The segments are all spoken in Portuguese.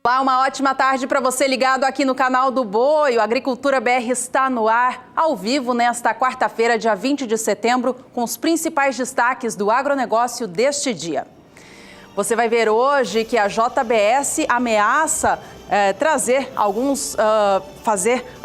Olá, uma ótima tarde para você ligado aqui no canal do Boi. O Agricultura BR está no ar, ao vivo, nesta quarta-feira, dia 20 de setembro, com os principais destaques do agronegócio deste dia. Você vai ver hoje que a JBS ameaça fazer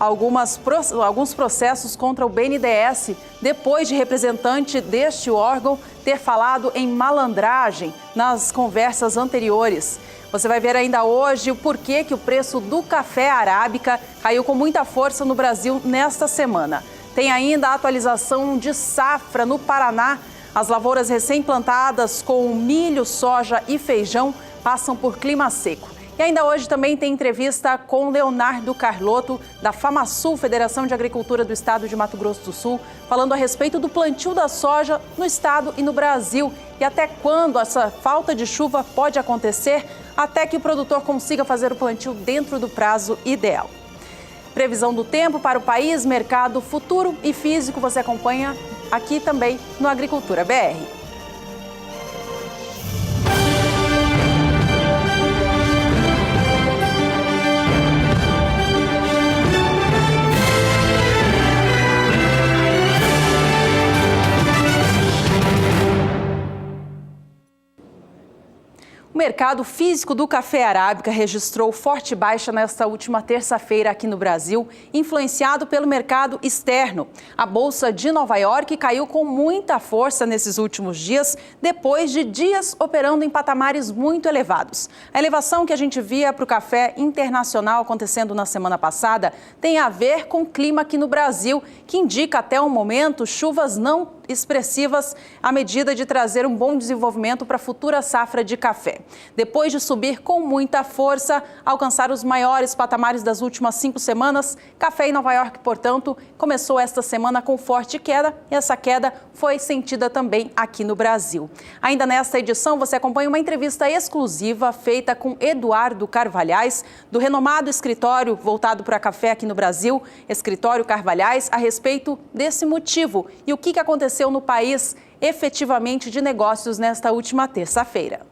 alguns processos contra o BNDES, depois de representante deste órgão ter falado em malandragem nas conversas anteriores. Você vai ver ainda hoje o porquê que o preço do café arábica caiu com muita força no Brasil nesta semana. Tem ainda a atualização de safra no Paraná. As lavouras recém-plantadas com milho, soja e feijão passam por clima seco. E ainda hoje também tem entrevista com Leonardo Carlotto, da FamaSul, Federação de Agricultura do Estado de Mato Grosso do Sul, falando a respeito do plantio da soja no estado e no Brasil e até quando essa falta de chuva pode acontecer, até que o produtor consiga fazer o plantio dentro do prazo ideal. Previsão do tempo para o país, mercado futuro e físico, você acompanha aqui também no Agricultura BR. O mercado físico do café arábica registrou forte baixa nesta última terça-feira aqui no Brasil, influenciado pelo mercado externo. A Bolsa de Nova York caiu com muita força nesses últimos dias, depois de dias operando em patamares muito elevados. A elevação que a gente via para o café internacional acontecendo na semana passada tem a ver com o clima aqui no Brasil, que indica até o momento chuvas não expressivas à medida de trazer um bom desenvolvimento para a futura safra de café. Depois de subir com muita força, alcançar os maiores patamares das últimas 5 semanas, café em Nova York, portanto, começou esta semana com forte queda e essa queda foi sentida também aqui no Brasil. Ainda nesta edição, você acompanha uma entrevista exclusiva feita com Eduardo Carvalhais, do renomado escritório voltado para café aqui no Brasil, Escritório Carvalhais, a respeito desse motivo e o que aconteceu no país efetivamente de negócios nesta última terça-feira.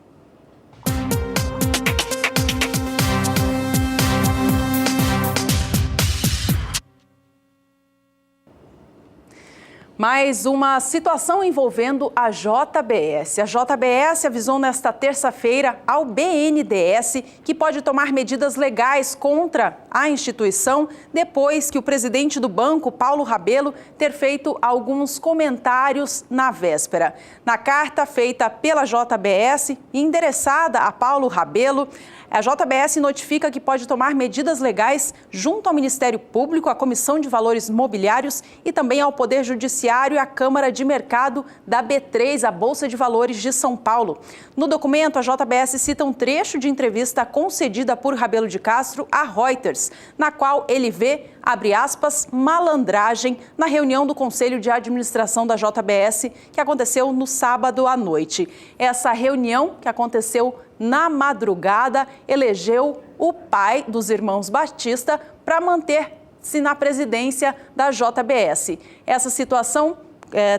Mais uma situação envolvendo a JBS. A JBS avisou nesta terça-feira ao BNDES que pode tomar medidas legais contra a instituição depois que o presidente do banco, Paulo Rabello, ter feito alguns comentários na véspera. Na carta feita pela JBS e endereçada a Paulo Rabello, a JBS notifica que pode tomar medidas legais junto ao Ministério Público, à Comissão de Valores Mobiliários e também ao Poder Judiciário e à Câmara de Mercado da B3, a Bolsa de Valores de São Paulo. No documento, a JBS cita um trecho de entrevista concedida por Rabello de Castro à Reuters, na qual ele vê, abre aspas, malandragem na reunião do Conselho de Administração da JBS, que aconteceu no sábado à noite. Essa reunião, que aconteceu na madrugada, elegeu o pai dos irmãos Batista para manter-se na presidência da JBS. Essa situação,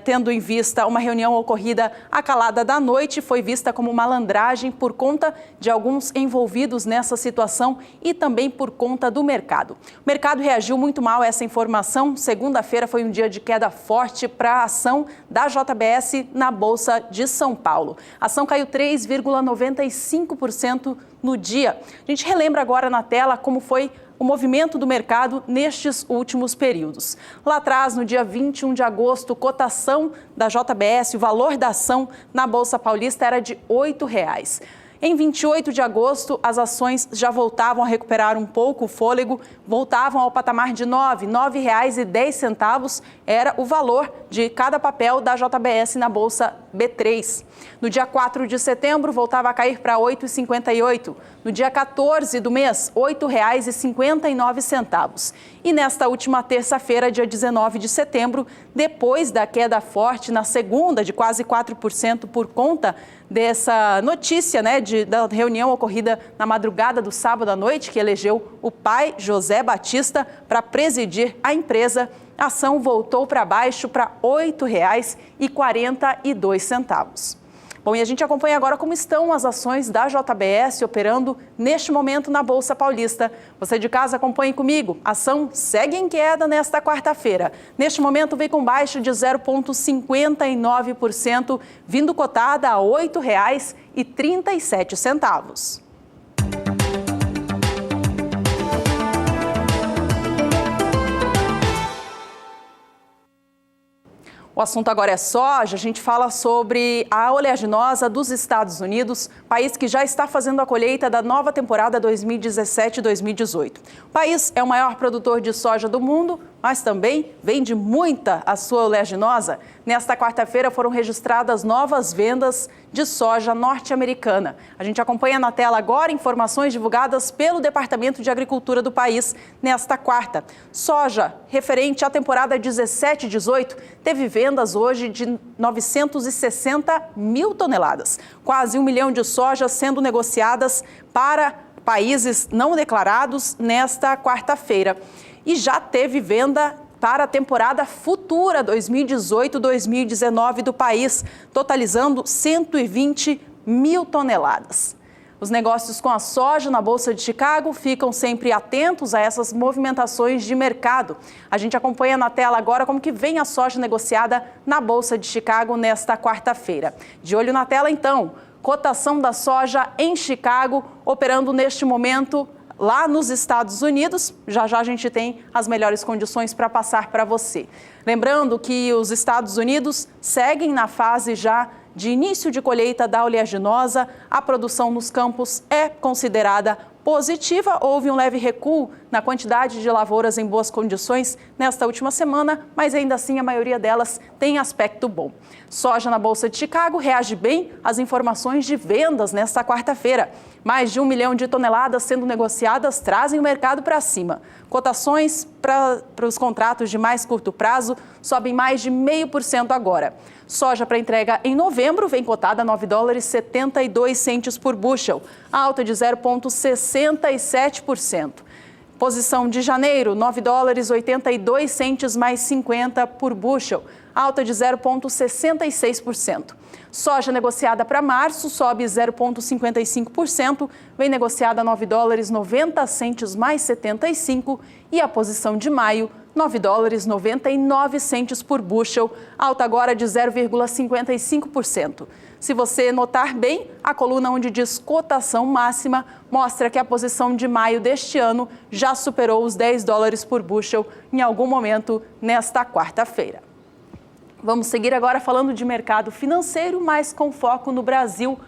tendo em vista uma reunião ocorrida à calada da noite, foi vista como malandragem por conta de alguns envolvidos nessa situação e também por conta do mercado. O mercado reagiu muito mal a essa informação. Segunda-feira foi um dia de queda forte para a ação da JBS na Bolsa de São Paulo. A ação caiu 3,95% no dia. A gente relembra agora na tela como foi o movimento do mercado nestes últimos períodos. Lá atrás, no dia 21 de agosto, cotação da JBS, o valor da ação na Bolsa Paulista era de R$ 8,00. Em 28 de agosto, as ações já voltavam a recuperar um pouco o fôlego, voltavam ao patamar de R$ 9,10 era o valor de cada papel da JBS na Bolsa B3. No dia 4 de setembro, voltava a cair para R$ 8,58. No dia 14 do mês, R$ 8,59. E nesta última terça-feira, dia 19 de setembro, depois da queda forte na segunda de quase 4% por conta dessa notícia, da reunião ocorrida na madrugada do sábado à noite, que elegeu o pai José Batista para presidir a empresa, a ação voltou para baixo para R$ 8,42. Bom, e a gente acompanha agora como estão as ações da JBS operando neste momento na Bolsa Paulista. Você de casa acompanhe comigo. A ação segue em queda nesta quarta-feira. Neste momento vem com baixa de 0,59%, vindo cotada a R$ 8,37. O assunto agora é soja. A gente fala sobre a oleaginosa dos Estados Unidos, país que já está fazendo a colheita da nova temporada 2017-2018. O país é o maior produtor de soja do mundo, mas também vende muita a sua oleaginosa. Nesta quarta-feira foram registradas novas vendas de soja norte-americana. A gente acompanha na tela agora informações divulgadas pelo Departamento de Agricultura do país nesta quarta. Soja referente à temporada 17-18 teve vendas hoje de 960 mil toneladas. Quase 1 milhão de sojas sendo negociadas para países não declarados nesta quarta-feira. E já teve venda para a temporada futura 2018-2019 do país, totalizando 120 mil toneladas. Os negócios com a soja na Bolsa de Chicago ficam sempre atentos a essas movimentações de mercado. A gente acompanha na tela agora como que vem a soja negociada na Bolsa de Chicago nesta quarta-feira. De olho na tela, então, cotação da soja em Chicago, operando neste momento lá nos Estados Unidos. Já já a gente tem as melhores condições para passar para você. Lembrando que os Estados Unidos seguem na fase já de início de colheita da oleaginosa. A produção nos campos é considerada positiva. Houve um leve recuo na quantidade de lavouras em boas condições nesta última semana, mas ainda assim a maioria delas tem aspecto bom. Soja na Bolsa de Chicago reage bem às informações de vendas nesta quarta-feira. Mais de 1 milhão de toneladas sendo negociadas trazem o mercado para cima. Cotações para os contratos de mais curto prazo sobem mais de 0,5% agora. Soja para entrega em novembro vem cotada a $9,72 por bushel, alta de 0,67%. Posição de janeiro, $9,82 mais 50 por bushel, alta de 0,66%. Soja negociada para março sobe 0,55%, vem negociada a $9,90 mais 75 e a posição de maio, $9,99 por bushel, alta agora de 0,55%. Se você notar bem, a coluna onde diz cotação máxima mostra que a posição de maio deste ano já superou os $10 por bushel em algum momento nesta quarta-feira. Vamos seguir agora falando de mercado financeiro, mas com foco no Brasil.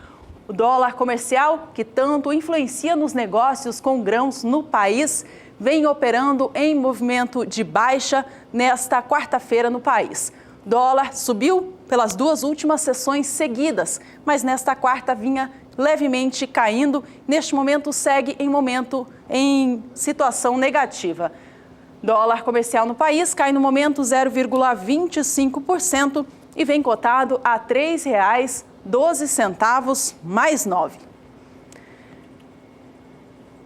O dólar comercial, que tanto influencia nos negócios com grãos no país, vem operando em movimento de baixa nesta quarta-feira no país. Dólar subiu pelas duas últimas sessões seguidas, mas nesta quarta vinha levemente caindo. Neste momento segue em situação negativa. Dólar comercial no país cai no momento 0,25% e vem cotado a R$ 3,12 mais 9.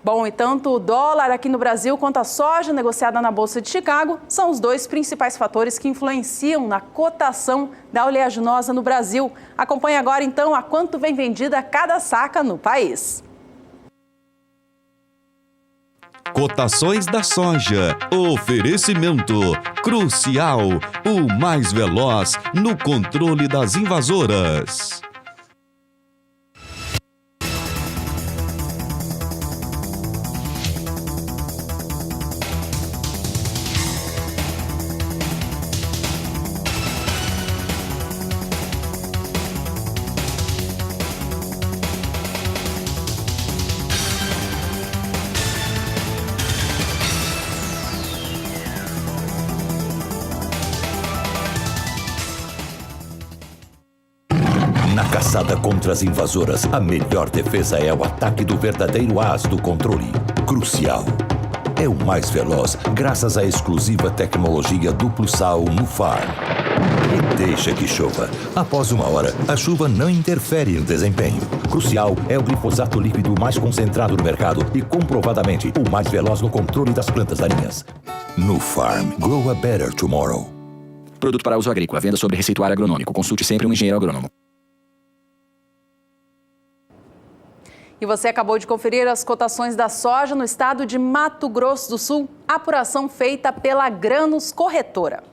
Bom, e tanto o dólar aqui no Brasil quanto a soja negociada na Bolsa de Chicago são os dois principais fatores que influenciam na cotação da oleaginosa no Brasil. Acompanhe agora, então, a quanto vem vendida cada saca no país. Cotações da soja. Oferecimento Crucial, o mais veloz no controle das invasoras. Na caçada contra as invasoras, a melhor defesa é o ataque do verdadeiro as do controle. Crucial. É o mais veloz graças à exclusiva tecnologia duplo sal no Farm. E deixa que chova. Após 1 hora, a chuva não interfere no desempenho. Crucial é o glifosato líquido mais concentrado no mercado e comprovadamente o mais veloz no controle das plantas daninhas. No Farm, grow a better tomorrow. Produto para uso agrícola. Venda sobre receituário agronômico. Consulte sempre um engenheiro agrônomo. E você acabou de conferir as cotações da soja no estado de Mato Grosso do Sul, apuração feita pela Grãos Corretora.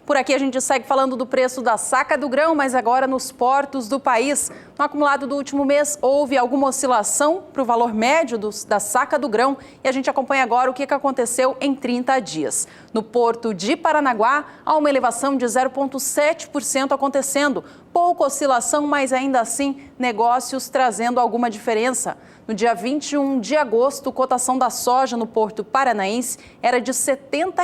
Por aqui a gente segue falando do preço da saca do grão, mas agora nos portos do país. No acumulado do último mês, houve alguma oscilação para o valor médio da saca do grão e a gente acompanha agora o que aconteceu em 30 dias. No porto de Paranaguá, há uma elevação de 0,7% acontecendo. Pouca oscilação, mas ainda assim negócios trazendo alguma diferença. No dia 21 de agosto, a cotação da soja no Porto Paranaense era de R$ 70.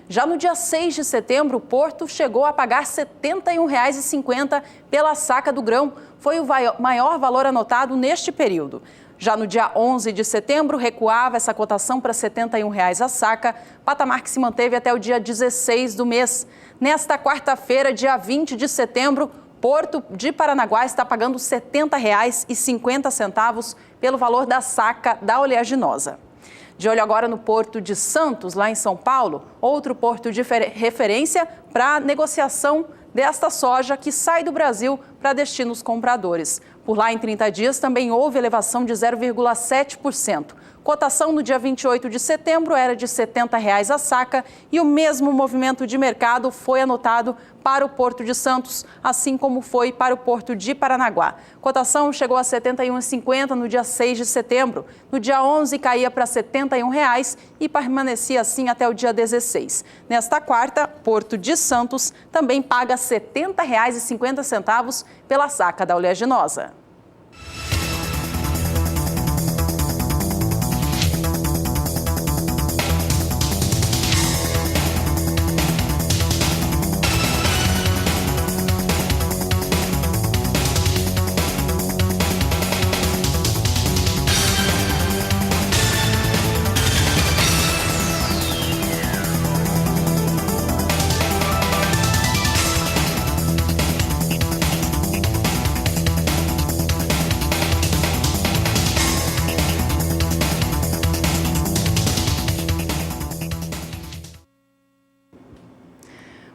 Já no dia 6 de setembro, o Porto chegou a pagar R$ 71,50 pela saca do grão. Foi o maior valor anotado neste período. Já no dia 11 de setembro, recuava essa cotação para R$ 71 a saca, patamar que se manteve até o dia 16 do mês. Nesta quarta-feira, dia 20 de setembro, Porto de Paranaguá está pagando R$ 70,50 pelo valor da saca da oleaginosa. De olho agora no Porto de Santos, lá em São Paulo, outro porto de referência para a negociação desta soja que sai do Brasil para destinos compradores. Por lá, em 30 dias, também houve elevação de 0,7%. Cotação no dia 28 de setembro era de R$ 70 a saca e o mesmo movimento de mercado foi anotado para o Porto de Santos, assim como foi para o Porto de Paranaguá. Cotação chegou a R$ 71,50 no dia 6 de setembro. No dia 11 caía para R$ 71 e permanecia assim até o dia 16. Nesta quarta, Porto de Santos também paga R$ 70,50 pela saca da oleaginosa.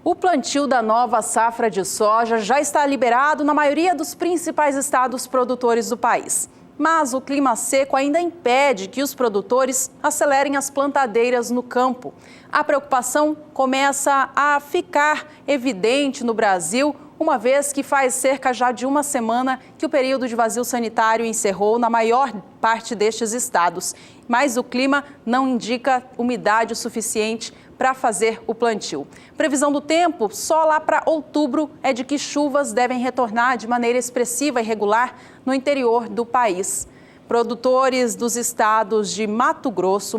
O plantio da nova safra de soja já está liberado na maioria dos principais estados produtores do país. Mas o clima seco ainda impede que os produtores acelerem as plantadeiras no campo. A preocupação começa a ficar evidente no Brasil, uma vez que faz cerca já de uma semana que o período de vazio sanitário encerrou na maior parte destes estados. Mas o clima não indica umidade suficiente para fazer o plantio. Previsão do tempo, só lá para outubro, é de que chuvas devem retornar de maneira expressiva e regular no interior do país. Produtores dos estados de Mato Grosso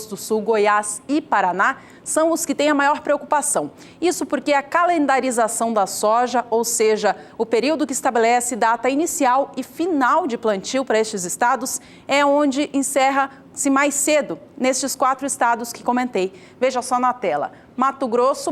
do Sul, Goiás e Paraná são os que têm a maior preocupação. Isso porque a calendarização da soja, ou seja, o período que estabelece data inicial e final de plantio para estes estados, é onde encerra-se mais cedo, nestes 4 estados que comentei. Veja só na tela. Mato Grosso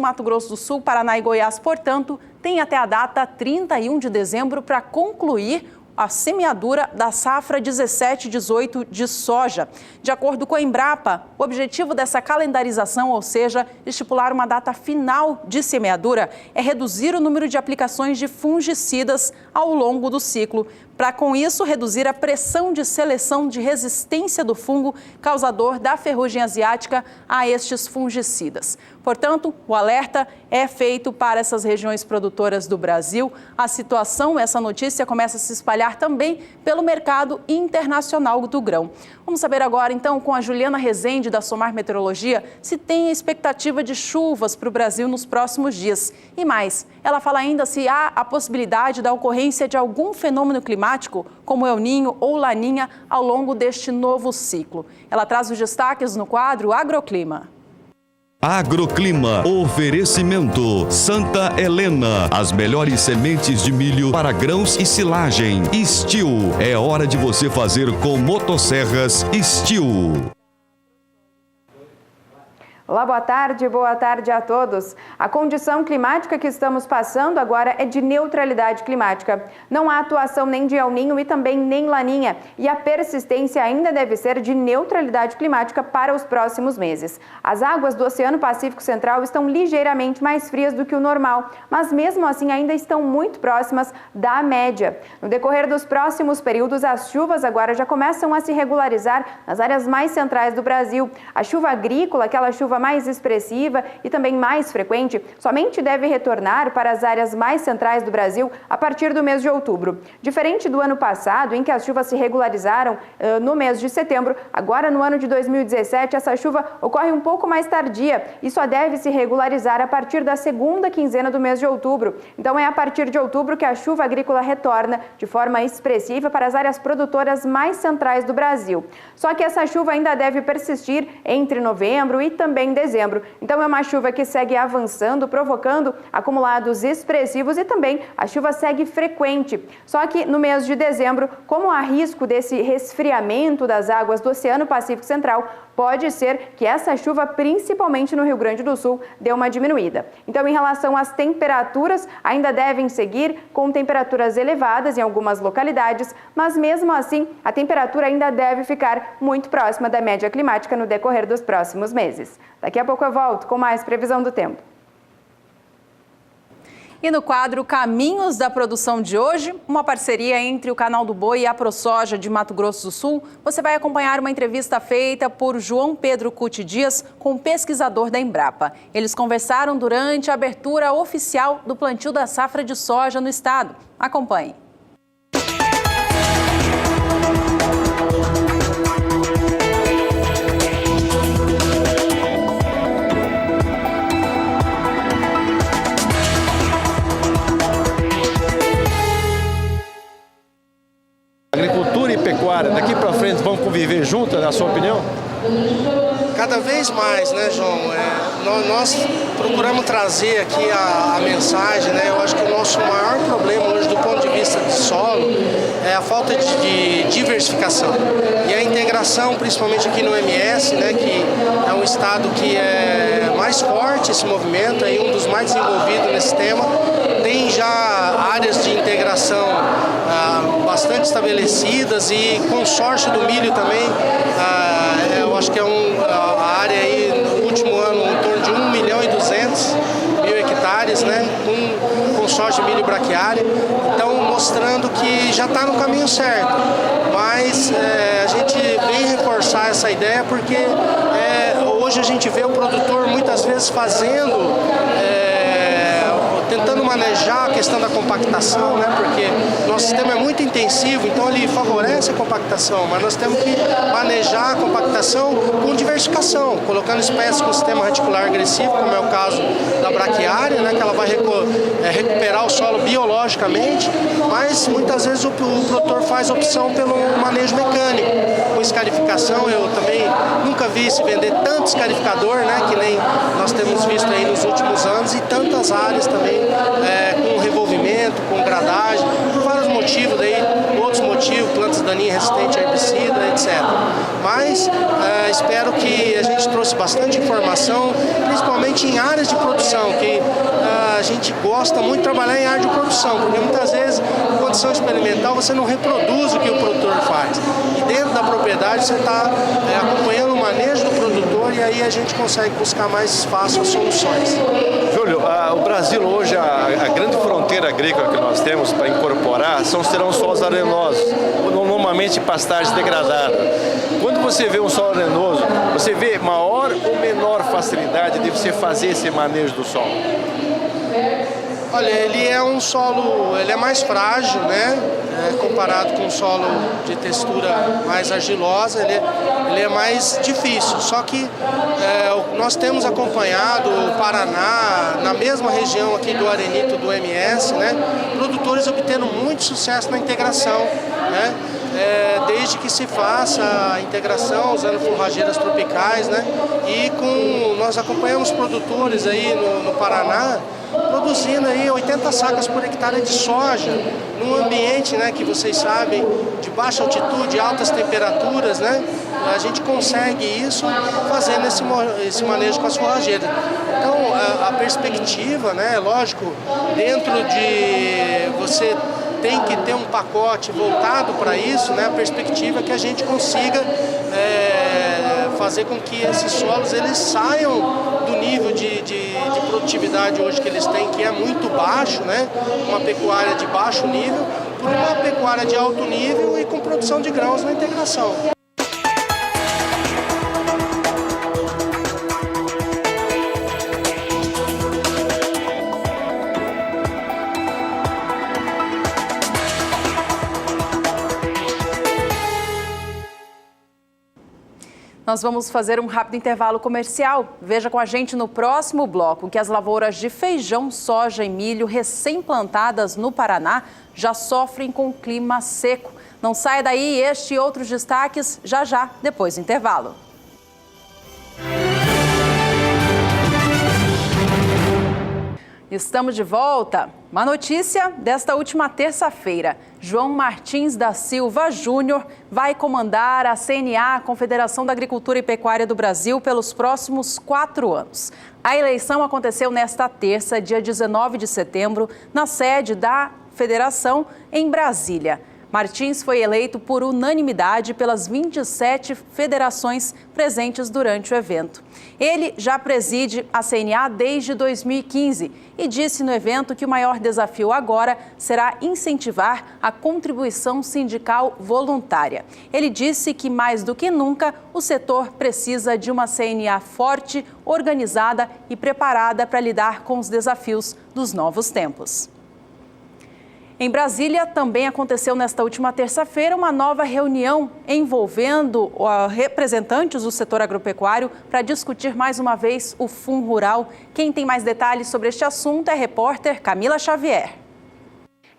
do Sul, Paraná e Goiás, portanto, têm até a data 31 de dezembro para concluir a semeadura da safra 17/18 de soja. De acordo com a Embrapa, o objetivo dessa calendarização, ou seja, estipular uma data final de semeadura, é reduzir o número de aplicações de fungicidas ao longo do ciclo, para com isso reduzir a pressão de seleção de resistência do fungo causador da ferrugem asiática a estes fungicidas. Portanto, o alerta é feito para essas regiões produtoras do Brasil. A situação, essa notícia começa a se espalhar também pelo mercado internacional do grão. Vamos saber agora, então, com a Juliana Rezende, da Somar Meteorologia, se tem a expectativa de chuvas para o Brasil nos próximos dias. E mais, ela fala ainda se há a possibilidade da ocorrência de algum fenômeno climático, como El Ninho ou Laninha, ao longo deste novo ciclo. Ela traz os destaques no quadro Agroclima. Agroclima, oferecimento Santa Helena, as melhores sementes de milho para grãos e silagem. Steel, é hora de você fazer com motosserras Steel. Olá, boa tarde a todos. A condição climática que estamos passando agora é de neutralidade climática. Não há atuação nem de El Niño e também nem Laninha. E a persistência ainda deve ser de neutralidade climática para os próximos meses. As águas do Oceano Pacífico Central estão ligeiramente mais frias do que o normal, mas mesmo assim ainda estão muito próximas da média. No decorrer dos próximos períodos, as chuvas agora já começam a se regularizar nas áreas mais centrais do Brasil. A chuva agrícola, aquela chuva mais expressiva e também mais frequente, somente deve retornar para as áreas mais centrais do Brasil a partir do mês de outubro. Diferente do ano passado, em que as chuvas se regularizaram no mês de setembro, agora no ano de 2017 essa chuva ocorre um pouco mais tardia e só deve se regularizar a partir da segunda quinzena do mês de outubro. Então é a partir de outubro que a chuva agrícola retorna de forma expressiva para as áreas produtoras mais centrais do Brasil. Só que essa chuva ainda deve persistir entre novembro e também dezembro. Então é uma chuva que segue avançando, provocando acumulados expressivos e também a chuva segue frequente. Só que no mês de dezembro, como há risco desse resfriamento das águas do Oceano Pacífico Central, pode ser que essa chuva, principalmente no Rio Grande do Sul, dê uma diminuída. Então, em relação às temperaturas, ainda devem seguir com temperaturas elevadas em algumas localidades, mas mesmo assim, a temperatura ainda deve ficar muito próxima da média climática no decorrer dos próximos meses. Daqui a pouco eu volto com mais previsão do tempo. E no quadro Caminhos da Produção de hoje, uma parceria entre o Canal do Boi e a ProSoja de Mato Grosso do Sul, você vai acompanhar uma entrevista feita por João Pedro Cuti Dias com um pesquisador da Embrapa. Eles conversaram durante a abertura oficial do plantio da safra de soja no estado. Acompanhe. Agricultura e pecuária, daqui para frente, vão conviver juntas, na sua opinião? Cada vez mais, né, João? Nós procuramos trazer aqui a mensagem, né? Eu acho que o nosso maior problema hoje, do ponto de vista de solo, é a falta de diversificação. E a integração, principalmente aqui no MS, né, que é um estado que é mais forte esse movimento, é um dos mais desenvolvidos nesse tema, tem já áreas de integração bastante estabelecidas e consórcio do milho também. Eu acho que é a área aí no último ano em torno de 1.200.000 hectares, né, com consórcio de milho braquiária. Então mostrando que já está no caminho certo. Mas a gente vem reforçar essa ideia porque hoje a gente vê o produtor muitas vezes tentando manejar a questão da compactação, né? Porque nosso sistema é muito intensivo, então ele favorece a compactação, mas nós temos que manejar a compactação com diversificação, colocando espécies com sistema reticular agressivo, como é o caso da braquiária, né? Que ela vai recuperar o solo biologicamente, mas muitas vezes o produtor faz opção pelo manejo mecânico, com escarificação. Eu também nunca vi se vender tanto escarificador, né? Que nem nós temos visto aí nos últimos anos, e tantas áreas também com revolvimento, com gradagem, por vários motivos, outros motivos, plantas daninhas resistentes a herbicida, etc. Mas espero que a gente trouxe bastante informação, principalmente em áreas de produção, que a gente gosta muito de trabalhar em área de produção, porque muitas vezes, em condição experimental, você não reproduz o que o produtor faz. E dentro da propriedade você está acompanhando o manejo do produtor, e aí a gente consegue buscar mais fácil as soluções. Júlio, o Brasil hoje, a grande fronteira agrícola que nós temos para incorporar serão solos arenosos, normalmente pastagens degradadas. Quando você vê um solo arenoso, você vê maior ou menor facilidade de você fazer esse manejo do solo? Olha, ele é um solo, ele é mais frágil, né? Comparado com um solo de textura mais argilosa, ele é mais difícil. Só que nós temos acompanhado o Paraná, na mesma região aqui do arenito do MS, né? Produtores obtendo muito sucesso na integração, né? Desde que se faça a integração usando forrageiras tropicais, né? E nós acompanhamos produtores aí no Paraná produzindo aí 80 sacas por hectare de soja num ambiente, né, que vocês sabem, de baixa altitude, altas temperaturas, né, a gente consegue isso fazendo esse manejo com as forrageiras. Então, a perspectiva, né, lógico, dentro de você tem que ter um pacote voltado para isso, né, a perspectiva é que a gente consiga fazer com que esses solos eles saiam do nível de produtividade hoje que eles têm, que é muito baixo, né, uma pecuária de baixo nível, por uma pecuária de alto nível e com produção de grãos na integração. Nós vamos fazer um rápido intervalo comercial. Veja com a gente no próximo bloco que as lavouras de feijão, soja e milho recém-plantadas no Paraná já sofrem com o clima seco. Não saia daí, este e outros destaques já, depois do intervalo. Estamos de volta. Uma notícia desta última terça-feira. João Martins da Silva Júnior vai comandar a CNA, Confederação da Agricultura e Pecuária do Brasil, pelos próximos 4 anos. A eleição aconteceu nesta terça, dia 19 de setembro, na sede da federação em Brasília. Martins foi eleito por unanimidade pelas 27 federações presentes durante o evento. Ele já preside a CNA desde 2015 e disse no evento que o maior desafio agora será incentivar a contribuição sindical voluntária. Ele disse que, mais do que nunca, o setor precisa de uma CNA forte, organizada e preparada para lidar com os desafios dos novos tempos. Em Brasília, também aconteceu nesta última terça-feira uma nova reunião envolvendo representantes do setor agropecuário para discutir mais uma vez o Fundo Rural. Quem tem mais detalhes sobre este assunto é a repórter Camila Xavier.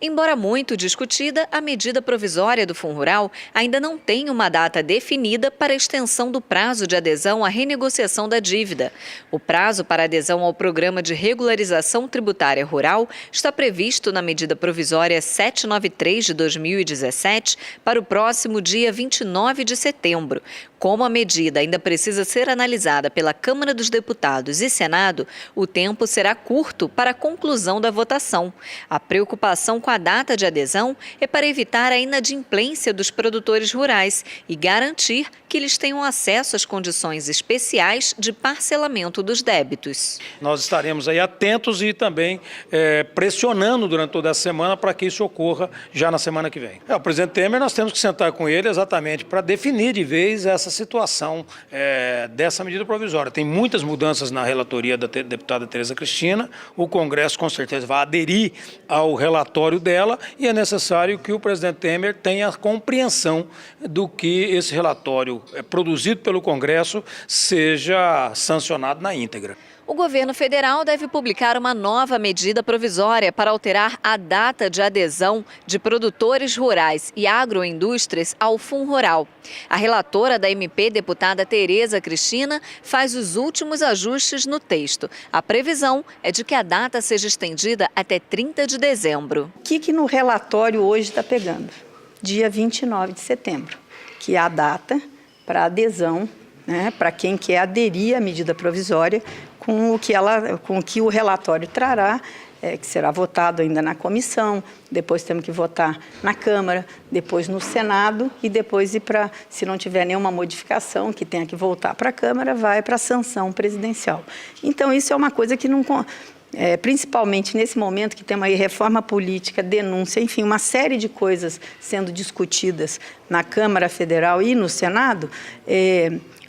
Embora muito discutida, a medida provisória do Fundo Rural ainda não tem uma data definida para a extensão do prazo de adesão à renegociação da dívida. O prazo para adesão ao Programa de Regularização Tributária Rural está previsto na medida provisória 793 de 2017 para o próximo dia 29 de setembro. Como a medida ainda precisa ser analisada pela Câmara dos Deputados e Senado, o tempo será curto para a conclusão da votação. A preocupação com a data de adesão é para evitar a inadimplência dos produtores rurais e garantir que eles tenham acesso às condições especiais de parcelamento dos débitos. Nós estaremos aí atentos e também pressionando durante toda a semana para que isso ocorra já na semana que vem. O presidente Temer, nós temos que sentar com ele exatamente para definir de vez essa situação dessa medida provisória. Tem muitas mudanças na relatoria da deputada Tereza Cristina, o Congresso com certeza vai aderir ao relatório dela e é necessário que o presidente Temer tenha compreensão do que esse relatório produzido pelo Congresso seja sancionado na íntegra. O governo federal deve publicar uma nova medida provisória para alterar a data de adesão de produtores rurais e agroindústrias ao Fundo Rural. A relatora da MP, deputada Tereza Cristina, faz os últimos ajustes no texto. A previsão é de que a data seja estendida até 30 de dezembro. O que no relatório hoje está pegando? Dia 29 de setembro, que é a data para adesão, né, para quem quer aderir à medida provisória, com o que o relatório trará, que será votado ainda na comissão, depois temos que votar na Câmara, depois no Senado e depois se não tiver nenhuma modificação que tenha que voltar para a Câmara, vai para a sanção presidencial. Então, isso é uma coisa que não... principalmente nesse momento que tem uma reforma política, denúncia, enfim, uma série de coisas sendo discutidas na Câmara Federal e no Senado,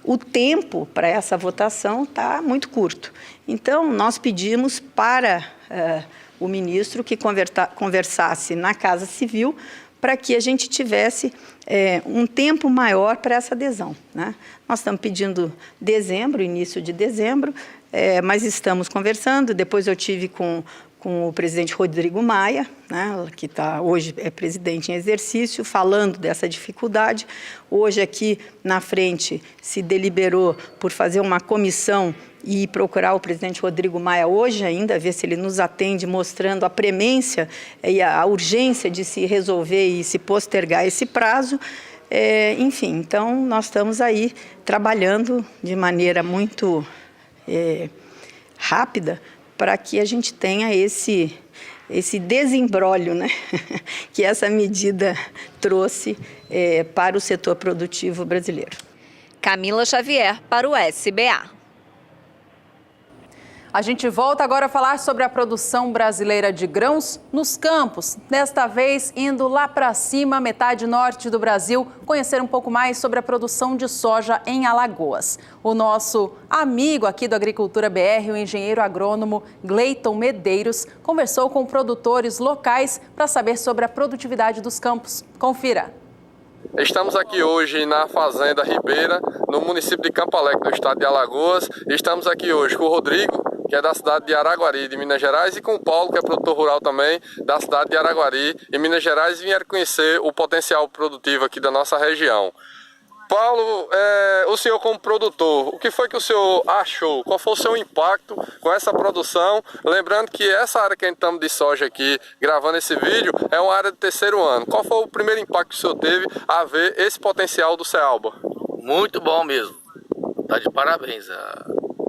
o tempo para essa votação está muito curto. Então, nós pedimos para o ministro que conversasse na Casa Civil para que a gente tivesse um tempo maior para essa adesão, né? Nós estamos pedindo dezembro, início de dezembro, mas estamos conversando. Depois eu tive com com o presidente Rodrigo Maia, né, que hoje é presidente em exercício, falando dessa dificuldade. Hoje aqui na frente se deliberou por fazer uma comissão e procurar o presidente Rodrigo Maia hoje ainda, ver se ele nos atende, mostrando a premência e a urgência de se resolver e se postergar esse prazo. Enfim, então nós estamos aí trabalhando de maneira muito rápida para que a gente tenha esse desembrólio, né, que essa medida trouxe para o setor produtivo brasileiro. Camila Xavier para o SBA. A gente volta agora a falar sobre a produção brasileira de grãos nos campos. Desta vez, indo lá para cima, metade norte do Brasil, conhecer um pouco mais sobre a produção de soja em Alagoas. O nosso amigo aqui do Agricultura BR, o engenheiro agrônomo Gleiton Medeiros, conversou com produtores locais para saber sobre a produtividade dos campos. Confira. Estamos aqui hoje na Fazenda Ribeira, no município de Campo Alegre, do estado de Alagoas. Estamos aqui hoje com o Rodrigo, que é da cidade de Araguari, de Minas Gerais, e com o Paulo, que é produtor rural também, da cidade de Araguari, em Minas Gerais, e vieram conhecer o potencial produtivo aqui da nossa região. Paulo, o senhor como produtor, o que foi que o senhor achou? Qual foi o seu impacto com essa produção? Lembrando que essa área que a gente estamos de soja aqui, gravando esse vídeo, é uma área de terceiro ano. Qual foi o primeiro impacto que o senhor teve a ver esse potencial do Cealba? Muito bom mesmo. Está de parabéns.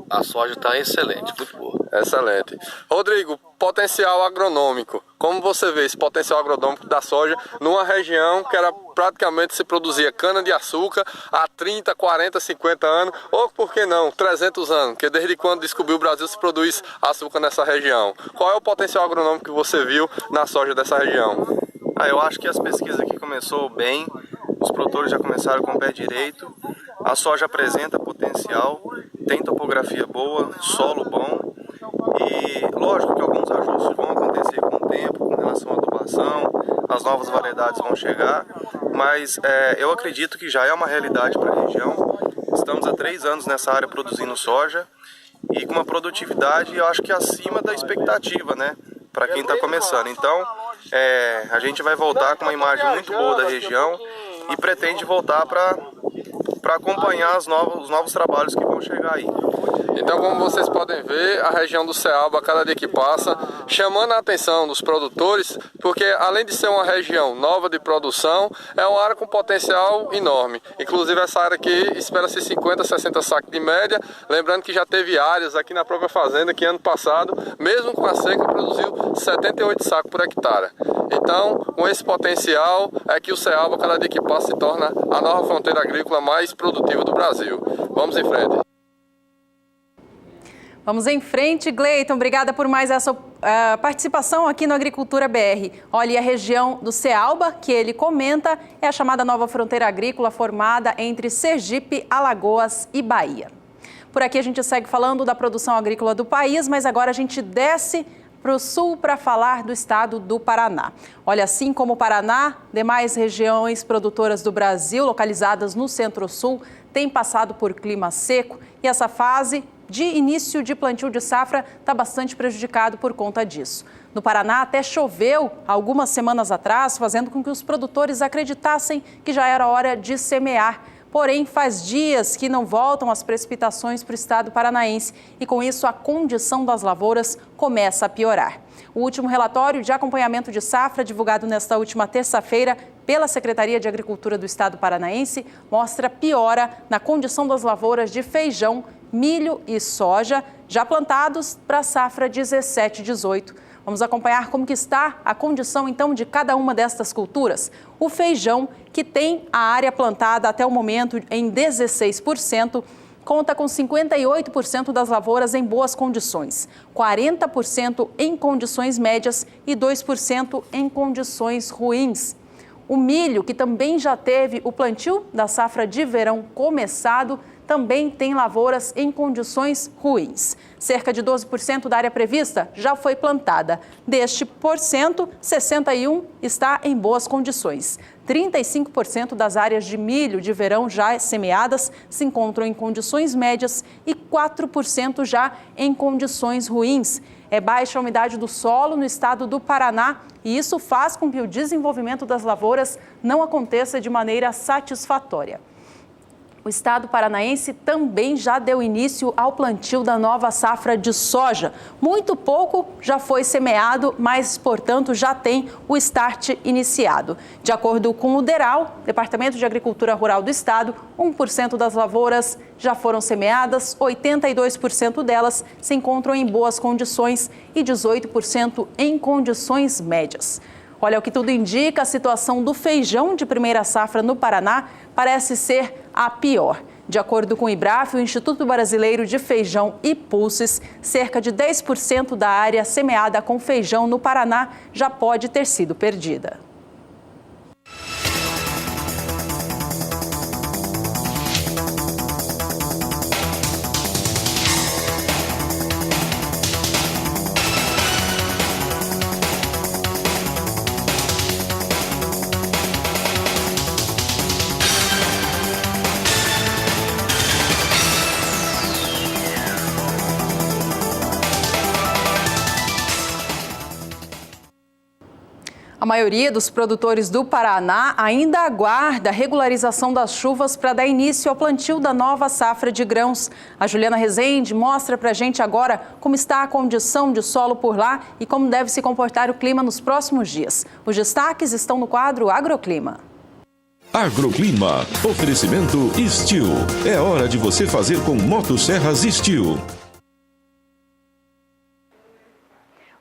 A soja está excelente, muito boa. Excelente. Rodrigo, potencial agronômico. Como você vê esse potencial agronômico da soja numa região que era praticamente se produzia cana-de-açúcar há 30, 40, 50 anos, ou por que não, 300 anos, porque desde quando descobriu o Brasil se produz açúcar nessa região. Qual é o potencial agronômico que você viu na soja dessa região? Eu acho que as pesquisas aqui começou bem, os produtores já começaram com o pé direito, a soja apresenta potencial, tem topografia boa, solo bom e lógico que alguns ajustes vão acontecer com o tempo, com relação à adubação, as novas variedades vão chegar, mas eu acredito que já é uma realidade para a região. Estamos há 3 anos nessa área produzindo soja e com uma produtividade, eu acho que acima da expectativa, né, para quem está começando. Então, a gente vai voltar com uma imagem muito boa da região e pretende voltar para acompanhar os novos trabalhos que vão chegar aí. Então, como vocês podem ver, a região do Cealba, cada dia que passa, chamando a atenção dos produtores, porque além de ser uma região nova de produção, é uma área com potencial enorme. Inclusive essa área aqui espera-se 50, 60 sacos de média, lembrando que já teve áreas aqui na própria fazenda que ano passado, mesmo com a seca, produziu 78 sacos por hectare. Então, com esse potencial, é que o Cealba, cada dia que passa, se torna a nova fronteira agrícola mais produtiva do Brasil. Vamos em frente. Vamos em frente, Gleiton. Obrigada por mais essa participação aqui no Agricultura BR. Olha, e a região do Cealba, que ele comenta, é a chamada nova fronteira agrícola formada entre Sergipe, Alagoas e Bahia. Por aqui a gente segue falando da produção agrícola do país, mas agora a gente desce para o sul para falar do estado do Paraná. Olha, assim como o Paraná, demais regiões produtoras do Brasil, localizadas no centro-sul, têm passado por clima seco e essa fase de início de plantio de safra está bastante prejudicado por conta disso. No Paraná até choveu algumas semanas atrás, fazendo com que os produtores acreditassem que já era hora de semear. Porém, faz dias que não voltam as precipitações para o estado paranaense e, com isso, a condição das lavouras começa a piorar. O último relatório de acompanhamento de safra, divulgado nesta última terça-feira pela Secretaria de Agricultura do estado paranaense, mostra piora na condição das lavouras de feijão, milho e soja, já plantados para a safra 17-18. Vamos acompanhar como que está a condição, então, de cada uma destas culturas. O feijão, que tem a área plantada até o momento em 16%, conta com 58% das lavouras em boas condições, 40% em condições médias e 2% em condições ruins. O milho, que também já teve o plantio da safra de verão começado, também tem lavouras em condições ruins. Cerca de 12% da área prevista já foi plantada. Deste porcento, 61% está em boas condições. 35% das áreas de milho de verão já semeadas se encontram em condições médias e 4% já em condições ruins. É baixa a umidade do solo no estado do Paraná e isso faz com que o desenvolvimento das lavouras não aconteça de maneira satisfatória. O estado paranaense também já deu início ao plantio da nova safra de soja. Muito pouco já foi semeado, mas, portanto, já tem o start iniciado. De acordo com o DERAL, Departamento de Agricultura Rural do Estado, 1% das lavouras já foram semeadas, 82% delas se encontram em boas condições e 18% em condições médias. Olha, o que tudo indica, a situação do feijão de primeira safra no Paraná parece ser a pior. De acordo com o IBRAF, o Instituto Brasileiro de Feijão e Pulses, cerca de 10% da área semeada com feijão no Paraná já pode ter sido perdida. A maioria dos produtores do Paraná ainda aguarda a regularização das chuvas para dar início ao plantio da nova safra de grãos. A Juliana Rezende mostra para a gente agora como está a condição de solo por lá e como deve se comportar o clima nos próximos dias. Os destaques estão no quadro Agroclima. Agroclima. Oferecimento Steel. É hora de você fazer com motosserras Steel.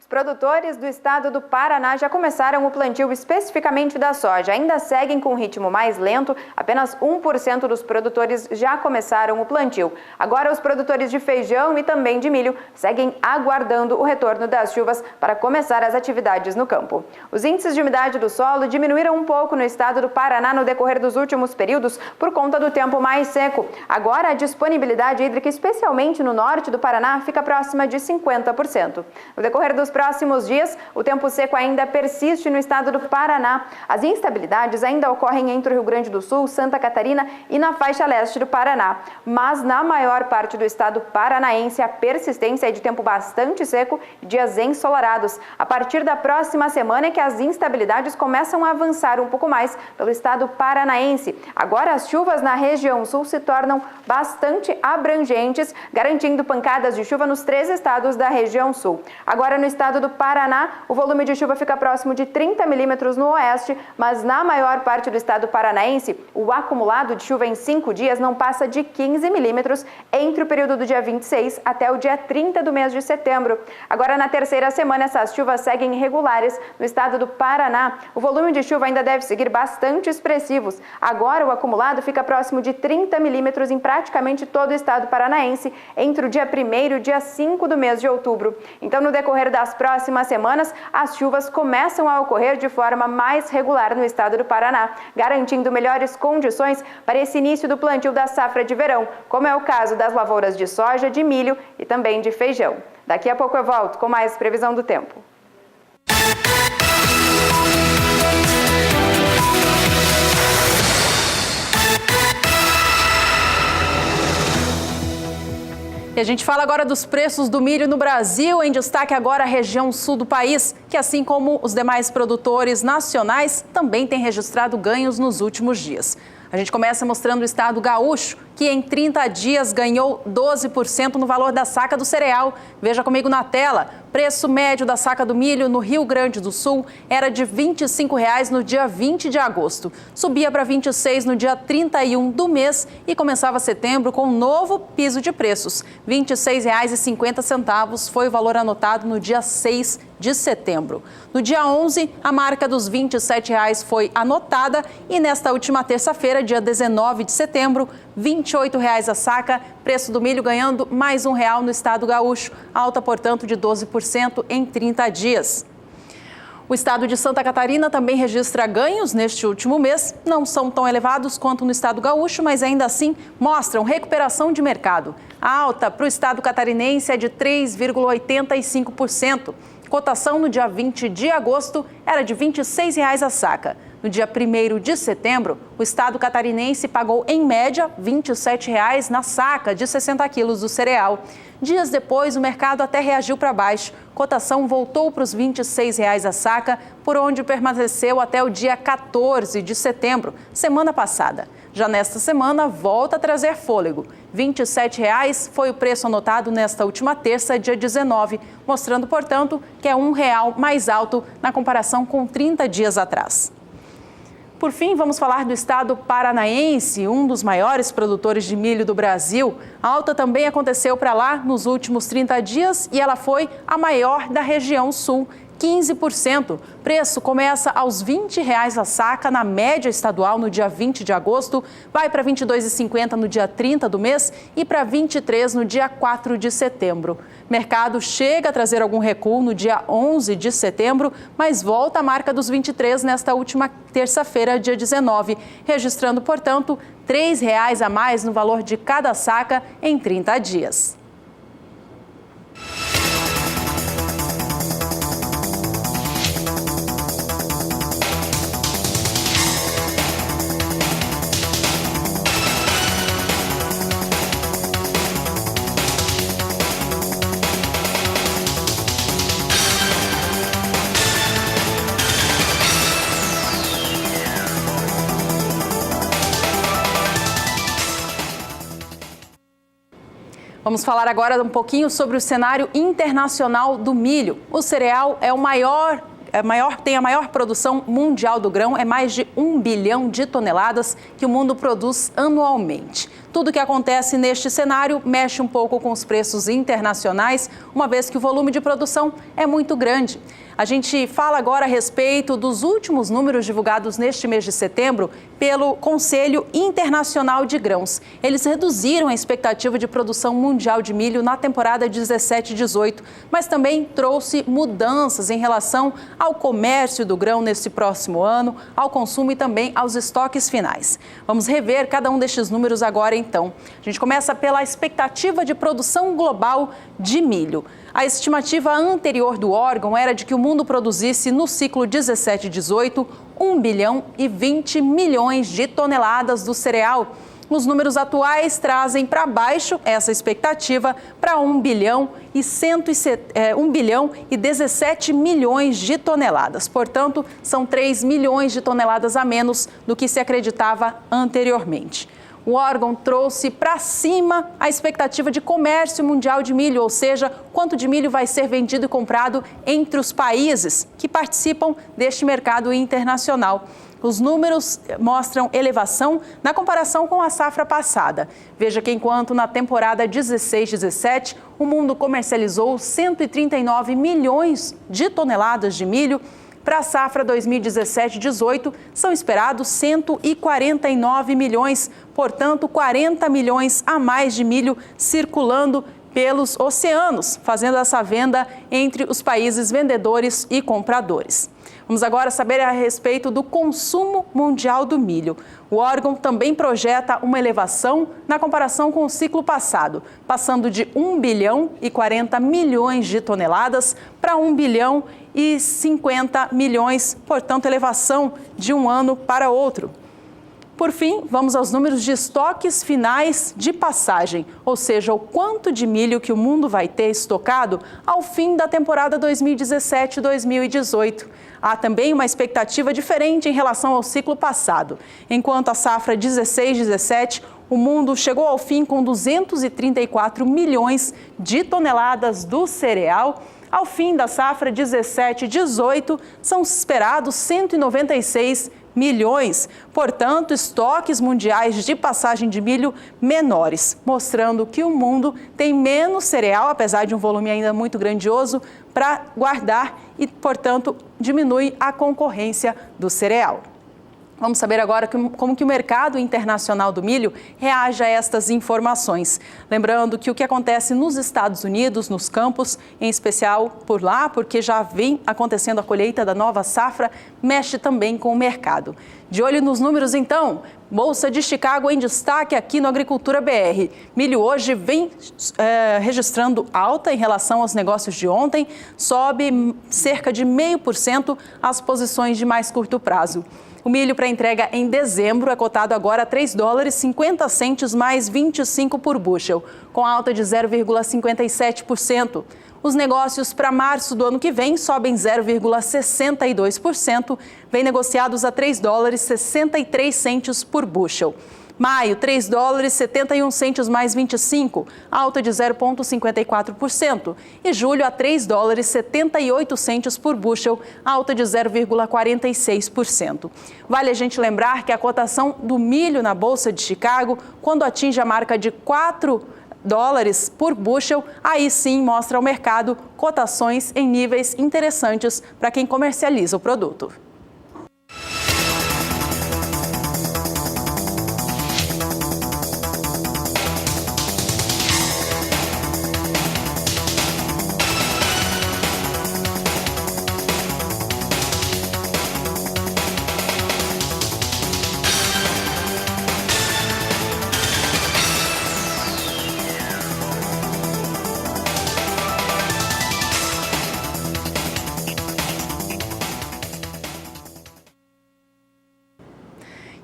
Produtores do estado do Paraná já começaram o plantio especificamente da soja. Ainda seguem com um ritmo mais lento, apenas 1% dos produtores já começaram o plantio. Agora os produtores de feijão e também de milho seguem aguardando o retorno das chuvas para começar as atividades no campo. Os índices de umidade do solo diminuíram um pouco no estado do Paraná no decorrer dos últimos períodos por conta do tempo mais seco. Agora a disponibilidade hídrica, especialmente no norte do Paraná, fica próxima de 50%. No decorrer dos próximos dias, o tempo seco ainda persiste no estado do Paraná. As instabilidades ainda ocorrem entre o Rio Grande do Sul, Santa Catarina e na faixa leste do Paraná. Mas na maior parte do estado paranaense, a persistência é de tempo bastante seco e dias ensolarados. A partir da próxima semana é que as instabilidades começam a avançar um pouco mais pelo estado paranaense. Agora as chuvas na região sul se tornam bastante abrangentes, garantindo pancadas de chuva nos 3 estados da região sul. Agora no estado do Paraná, o volume de chuva fica próximo de 30 milímetros no oeste, mas na maior parte do estado paranaense, o acumulado de chuva em 5 dias não passa de 15 milímetros entre o período do dia 26 até o dia 30 do mês de setembro. Agora, na terceira semana, essas chuvas seguem irregulares no estado do Paraná. O volume de chuva ainda deve seguir bastante expressivos. Agora, o acumulado fica próximo de 30 milímetros em praticamente todo o estado paranaense entre o dia 1º e o dia 5 do mês de outubro. Então, no decorrer das próximas semanas, as chuvas começam a ocorrer de forma mais regular no estado do Paraná, garantindo melhores condições para esse início do plantio da safra de verão, como é o caso das lavouras de soja, de milho e também de feijão. Daqui a pouco eu volto com mais previsão do tempo. E a gente fala agora dos preços do milho no Brasil, em destaque agora a região sul do país, que assim como os demais produtores nacionais, também tem registrado ganhos nos últimos dias. A gente começa mostrando o estado gaúcho, que em 30 dias ganhou 12% no valor da saca do cereal. Veja comigo na tela. Preço médio da saca do milho no Rio Grande do Sul era de R$ 25,00 no dia 20 de agosto. Subia para R$ 26,00 no dia 31 do mês e começava setembro com um novo piso de preços. R$ 26,50 foi o valor anotado no dia 6 de setembro. No dia 11, a marca dos R$ 27,00 foi anotada e nesta última terça-feira, dia 19 de setembro, R$ 28,00 a saca, preço do milho ganhando mais R$ 1,00 no estado gaúcho, alta, portanto, de 12% em 30 dias. O estado de Santa Catarina também registra ganhos neste último mês. Não são tão elevados quanto no estado gaúcho, mas ainda assim mostram recuperação de mercado. A alta para o estado catarinense é de 3,85%. Cotação no dia 20 de agosto era de R$ 26,00 a saca. No dia 1º de setembro, o estado catarinense pagou, em média, R$ 27,00 na saca de 60 quilos do cereal. Dias depois, o mercado até reagiu para baixo. Cotação voltou para os R$ 26,00 a saca, por onde permaneceu até o dia 14 de setembro, semana passada. Já nesta semana, volta a trazer fôlego. R$ 27,00 foi o preço anotado nesta última terça, dia 19, mostrando, portanto, que é R$ 1,00 mais alto na comparação com 30 dias atrás. Por fim, vamos falar do estado paranaense, um dos maiores produtores de milho do Brasil. A alta também aconteceu para lá nos últimos 30 dias e ela foi a maior da região sul, 15%. Preço começa aos R$ 20,00 a saca na média estadual no dia 20 de agosto, vai para R$ 22,50 no dia 30 do mês e para R$ 23 no dia 4 de setembro. Mercado chega a trazer algum recuo no dia 11 de setembro, mas volta à marca dos 23 nesta última terça-feira, dia 19, registrando, portanto, R$ 3,00 a mais no valor de cada saca em 30 dias. Vamos falar agora um pouquinho sobre o cenário internacional do milho. O cereal é tem a maior produção mundial do grão, é mais de 1 bilhão de toneladas que o mundo produz anualmente. Tudo o que acontece neste cenário mexe um pouco com os preços internacionais, uma vez que o volume de produção é muito grande. A gente fala agora a respeito dos últimos números divulgados neste mês de setembro pelo Conselho Internacional de Grãos. Eles reduziram a expectativa de produção mundial de milho na temporada 17-18, mas também trouxe mudanças em relação ao comércio do grão nesse próximo ano, ao consumo e também aos estoques finais. Vamos rever cada um destes números agora, então. A gente começa pela expectativa de produção global de milho. A estimativa anterior do órgão era de que o mundo produzisse no ciclo 17-18 1 bilhão e 20 milhões de toneladas do cereal. Os números atuais trazem para baixo essa expectativa para 1 bilhão e 17 milhões de toneladas. Portanto, são 3 milhões de toneladas a menos do que se acreditava anteriormente. O órgão trouxe para cima a expectativa de comércio mundial de milho, ou seja, quanto de milho vai ser vendido e comprado entre os países que participam deste mercado internacional. Os números mostram elevação na comparação com a safra passada. Veja que enquanto na temporada 16-17 o mundo comercializou 139 milhões de toneladas de milho, para a safra 2017-18, são esperados 149 milhões, portanto, 40 milhões a mais de milho circulando pelos oceanos, fazendo essa venda entre os países vendedores e compradores. Vamos agora saber a respeito do consumo mundial do milho. O órgão também projeta uma elevação na comparação com o ciclo passado, passando de 1 bilhão e 40 milhões de toneladas para 1 bilhão e 50 milhões, portanto, elevação de um ano para outro. Por fim, vamos aos números de estoques finais de passagem, ou seja, o quanto de milho que o mundo vai ter estocado ao fim da temporada 2017-2018. Há também uma expectativa diferente em relação ao ciclo passado. Enquanto a safra 16-17, o mundo chegou ao fim com 234 milhões de toneladas do cereal. Ao fim da safra 17-18, são esperados 196 milhões. Portanto, estoques mundiais de passagem de milho menores, mostrando que o mundo tem menos cereal, apesar de um volume ainda muito grandioso, para guardar e, portanto, diminui a concorrência do cereal. Vamos saber agora como que o mercado internacional do milho reage a estas informações. Lembrando que o que acontece nos Estados Unidos, nos campos, em especial por lá, porque já vem acontecendo a colheita da nova safra, mexe também com o mercado. De olho nos números, então, Bolsa de Chicago em destaque aqui no Agricultura BR. Milho hoje vem registrando alta em relação aos negócios de ontem, sobe cerca de 0,5% as posições de mais curto prazo. O milho para entrega em dezembro é cotado agora a $3,50 mais 25 por bushel, com alta de 0,57%. Os negócios para março do ano que vem sobem 0,62%, vêm negociados a $3,63 por bushel. Maio, $3,71 mais 25, alta de 0,54%. E julho, a $3,78 por bushel, alta de 0,46%. Vale a gente lembrar que a cotação do milho na Bolsa de Chicago, quando atinge a marca de $4 por bushel, aí sim mostra ao mercado cotações em níveis interessantes para quem comercializa o produto.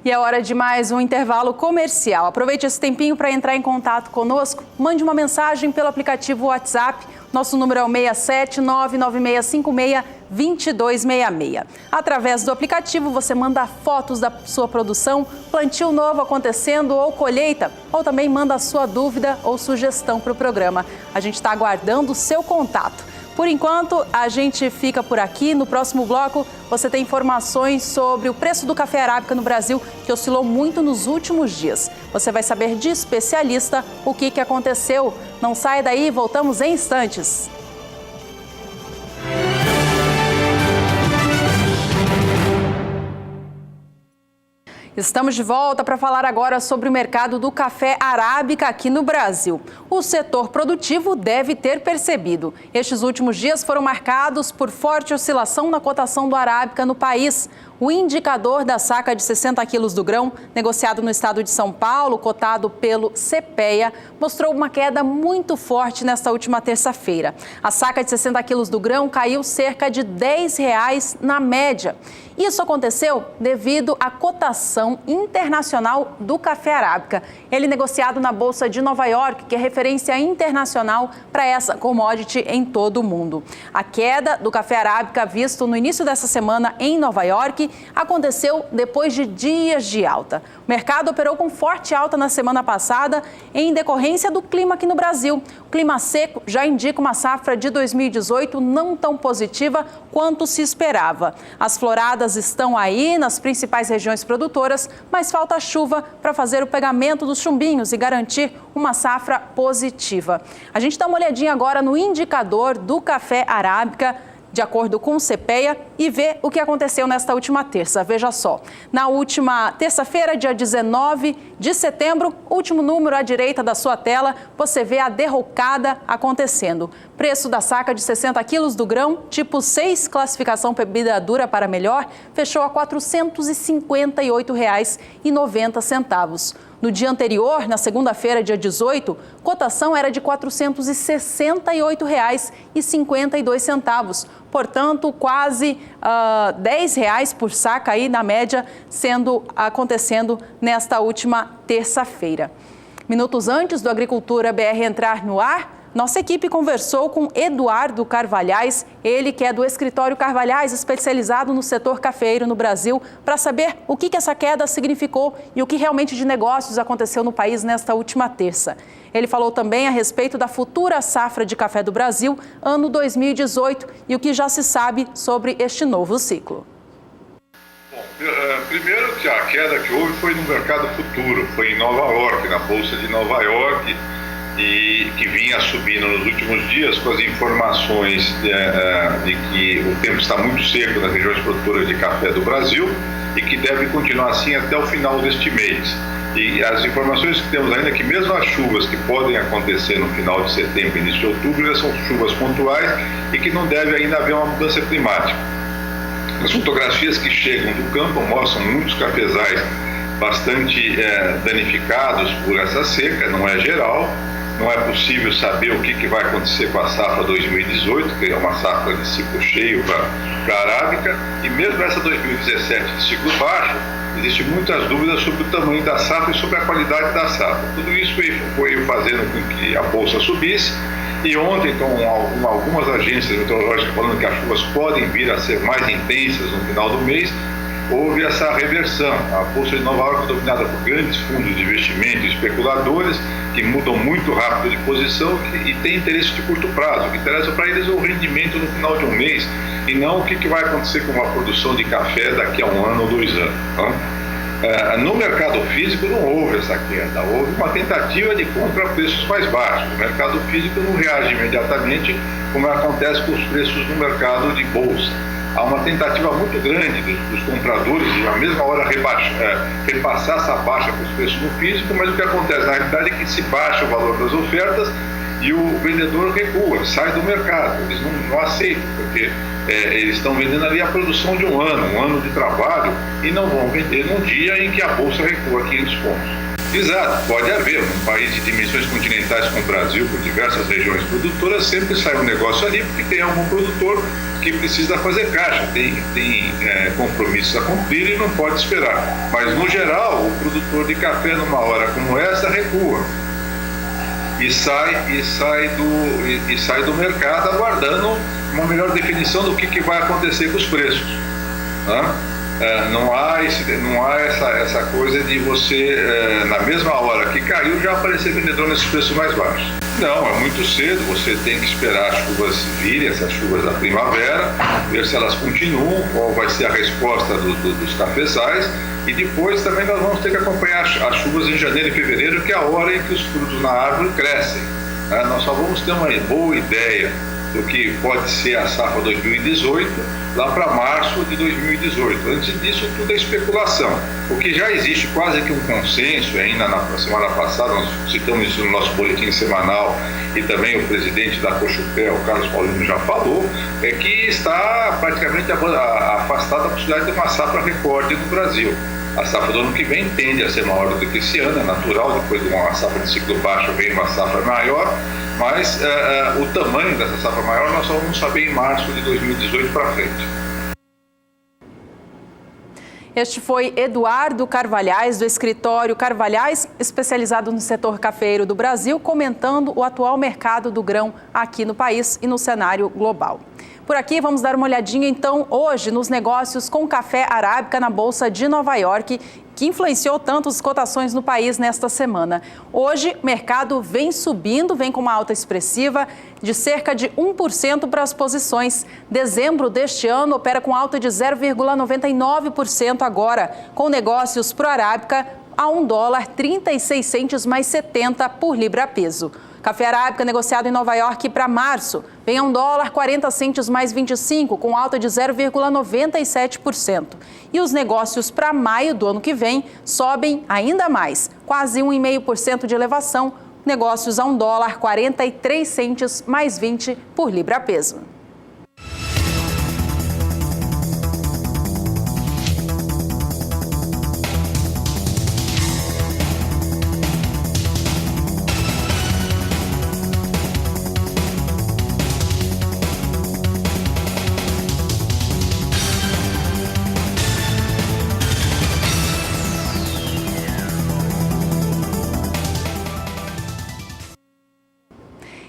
E é hora de mais um intervalo comercial. Aproveite esse tempinho para entrar em contato conosco. Mande uma mensagem pelo aplicativo WhatsApp. Nosso número é o 67996562266. Através do aplicativo, você manda fotos da sua produção, plantio novo acontecendo ou colheita, ou também manda a sua dúvida ou sugestão para o programa. A gente está aguardando o seu contato. Por enquanto, a gente fica por aqui. No próximo bloco, você tem informações sobre o preço do café arábica no Brasil, que oscilou muito nos últimos dias. Você vai saber de especialista o que aconteceu. Não saia daí, voltamos em instantes. Estamos de volta para falar agora sobre o mercado do café arábica aqui no Brasil. O setor produtivo deve ter percebido. Estes últimos dias foram marcados por forte oscilação na cotação do arábica no país. O indicador da saca de 60 quilos do grão, negociado no estado de São Paulo, cotado pelo CPEA, mostrou uma queda muito forte nesta última terça-feira. A saca de 60 quilos do grão caiu cerca de R$10 na média. Isso aconteceu devido à cotação internacional do café arábica. Ele negociado na Bolsa de Nova York, que é referência internacional para essa commodity em todo o mundo. A queda do café arábica visto no início dessa semana em Nova York aconteceu depois de dias de alta. O mercado operou com forte alta na semana passada em decorrência do clima aqui no Brasil. O clima seco já indica uma safra de 2018 não tão positiva quanto se esperava. As floradas estão aí nas principais regiões produtoras, mas falta chuva para fazer o pegamento dos chumbinhos e garantir uma safra positiva. A gente dá uma olhadinha agora no indicador do café arábica, de acordo com o CPEA, e vê o que aconteceu nesta última terça. Veja só, na última terça-feira, dia 19 de setembro, último número à direita da sua tela, você vê a derrocada acontecendo. Preço da saca de 60 quilos do grão, tipo 6, classificação bebida dura para melhor, fechou a R$ 458,90. No dia anterior, na segunda-feira, dia 18, cotação era de R$ 468,52. Portanto, quase R$10 por saca aí na média, acontecendo nesta última terça-feira. Minutos antes do Agricultura BR entrar no ar, nossa equipe conversou com Eduardo Carvalhais, ele que é do escritório Carvalhais, especializado no setor cafeeiro no Brasil, para saber o que essa queda significou e o que realmente de negócios aconteceu no país nesta última terça. Ele falou também a respeito da futura safra de café do Brasil, ano 2018, e o que já se sabe sobre este novo ciclo. Bom, primeiro que a queda que houve foi no mercado futuro, foi em Nova York, na Bolsa de Nova York, e que vinha subindo nos últimos dias com as informações de que o tempo está muito seco nas regiões produtoras de café do Brasil, e que deve continuar assim até o final deste mês. E as informações que temos ainda é que mesmo as chuvas que podem acontecer no final de setembro e início de outubro, elas são chuvas pontuais e que não deve ainda haver uma mudança climática. As fotografias que chegam do campo mostram muitos cafezais bastante danificados por essa seca, não é geral. Não é possível saber o que vai acontecer com a safra 2018, que é uma safra de ciclo cheio para a arábica, e mesmo essa 2017 de ciclo baixo, existem muitas dúvidas sobre o tamanho da safra e sobre a qualidade da safra. Tudo isso foi fazendo com que a bolsa subisse, e ontem, com algumas agências meteorológicas falando que as chuvas podem vir a ser mais intensas no final do mês, houve essa reversão. A Bolsa de Nova York é dominada por grandes fundos de investimento e especuladores que mudam muito rápido de posição e têm interesse de curto prazo. O que interessa para eles é o rendimento no final de um mês e não o que vai acontecer com a produção de café daqui a 1 ano ou 2 anos. Então, no mercado físico não houve essa queda, houve uma tentativa de compra a preços mais baixos. O mercado físico não reage imediatamente como acontece com os preços no mercado de bolsa. Há uma tentativa muito grande dos compradores de, na mesma hora, repassar essa baixa para os preços no físico, mas o que acontece na realidade é que se baixa o valor das ofertas e o vendedor recua, sai do mercado. Eles não aceitam, porque eles estão vendendo ali a produção de um ano de trabalho, e não vão vender num dia em que a bolsa recua 500 pontos. Exato, pode haver. Um país de dimensões continentais como o Brasil, com diversas regiões produtoras, sempre sai um negócio ali porque tem algum produtor que precisa fazer caixa, tem compromissos a cumprir e não pode esperar. Mas, no geral, o produtor de café, numa hora como essa, recua e sai do mercado aguardando uma melhor definição do que vai acontecer com os preços. Não há essa coisa de você, na mesma hora que caiu, já aparecer vendedor nesses preços mais baixos. Não, é muito cedo, você tem que esperar as chuvas virem, essas chuvas da primavera, ver se elas continuam, qual vai ser a resposta dos cafezais, e depois também nós vamos ter que acompanhar as chuvas em janeiro e fevereiro, que é a hora em que os frutos na árvore crescem. Nós só vamos ter uma boa ideia do que pode ser a safra 2018, lá para março de 2018. Antes disso, tudo é especulação. O que já existe quase que um consenso, ainda na semana passada, nós citamos isso no nosso boletim semanal, e também o presidente da Cochupé, o Carlos Paulino, já falou, é que está praticamente afastada a possibilidade de uma safra recorde no Brasil. A safra do ano que vem tende a ser maior do que esse ano, é natural, depois de uma safra de ciclo baixo vem uma safra maior, mas o tamanho dessa safra maior nós só vamos saber em março de 2018 para frente. Este foi Eduardo Carvalhais, do escritório Carvalhais, especializado no setor cafeeiro do Brasil, comentando o atual mercado do grão aqui no país e no cenário global. Por aqui, vamos dar uma olhadinha, então, hoje nos negócios com café arábica na Bolsa de Nova York, que influenciou tanto as cotações no país nesta semana. Hoje, o mercado vem subindo, vem com uma alta expressiva de cerca de 1% para as posições. Dezembro deste ano opera com alta de 0,99% agora, com negócios pro arábica a $1,36 mais 70 por libra-peso. Café arábica negociado em Nova York para março vem a $1,40 mais 25, com alta de 0,97%. E os negócios para maio do ano que vem sobem ainda mais, quase 1,5% de elevação, negócios a $1,43 mais 20 por libra-peso.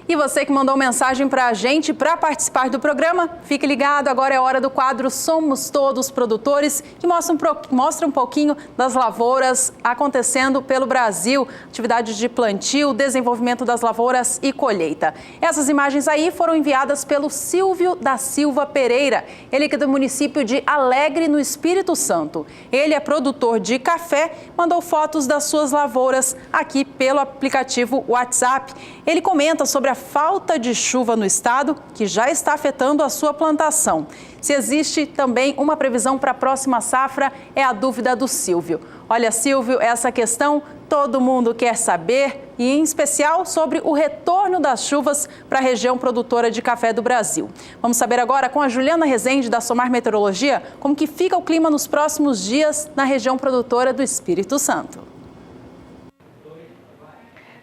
E você que mandou mensagem para a gente para participar do programa, fique ligado, agora é hora do quadro Somos Todos Produtores, que mostra um pouquinho das lavouras acontecendo pelo Brasil, atividades de plantio, desenvolvimento das lavouras e colheita. Essas imagens aí foram enviadas pelo Silvio da Silva Pereira, ele que é do município de Alegre, no Espírito Santo. Ele é produtor de café, mandou fotos das suas lavouras aqui pelo aplicativo WhatsApp. Ele comenta sobre a falta de chuva no estado, que já está afetando a sua plantação. Se existe também uma previsão para a próxima safra, é a dúvida do Silvio. Olha, Silvio, essa questão todo mundo quer saber, e em especial sobre o retorno das chuvas para a região produtora de café do Brasil. Vamos saber agora com a Juliana Rezende, da Somar Meteorologia, como que fica o clima nos próximos dias na região produtora do Espírito Santo.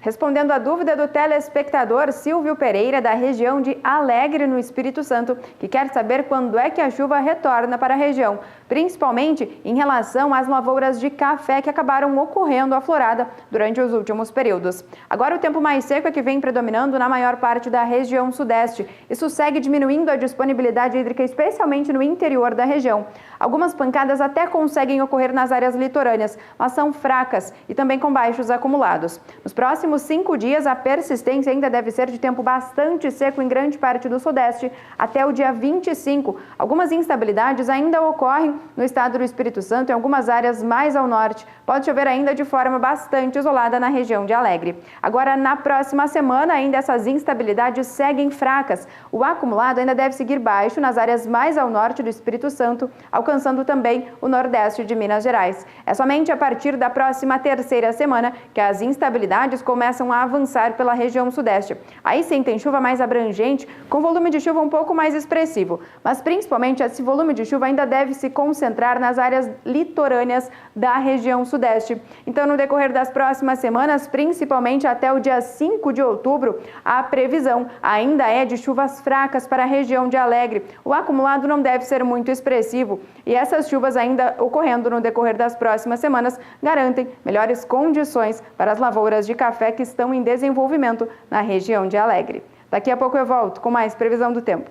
Respondendo à dúvida do telespectador Silvio Pereira, da região de Alegre, no Espírito Santo, que quer saber quando é que a chuva retorna para a região, principalmente em relação às lavouras de café que acabaram ocorrendo aflorada durante os últimos períodos. Agora o tempo mais seco é que vem predominando na maior parte da região sudeste. Isso segue diminuindo a disponibilidade hídrica, especialmente no interior da região. Algumas pancadas até conseguem ocorrer nas áreas litorâneas, mas são fracas e também com baixos acumulados. Nos próximos 5 dias, a persistência ainda deve ser de tempo bastante seco em grande parte do sudeste até o dia 25. Algumas instabilidades ainda ocorrem no estado do Espírito Santo, em algumas áreas mais ao norte. Pode chover ainda de forma bastante isolada na região de Alegre. Agora, na próxima semana, ainda essas instabilidades seguem fracas. O acumulado ainda deve seguir baixo nas áreas mais ao norte do Espírito Santo, alcançando também o nordeste de Minas Gerais. É somente a partir da próxima terceira semana que as instabilidades começam a avançar pela região sudeste. Aí sim tem chuva mais abrangente, com volume de chuva um pouco mais expressivo. Mas principalmente esse volume de chuva ainda deve se concentrar nas áreas litorâneas da região sudeste. Então, no decorrer das próximas semanas, principalmente até o dia 5 de outubro, a previsão ainda é de chuvas fracas para a região de Alegre. O acumulado não deve ser muito expressivo e essas chuvas ainda ocorrendo no decorrer das próximas semanas garantem melhores condições para as lavouras de café que estão em desenvolvimento na região de Alegre. Daqui a pouco eu volto com mais previsão do tempo.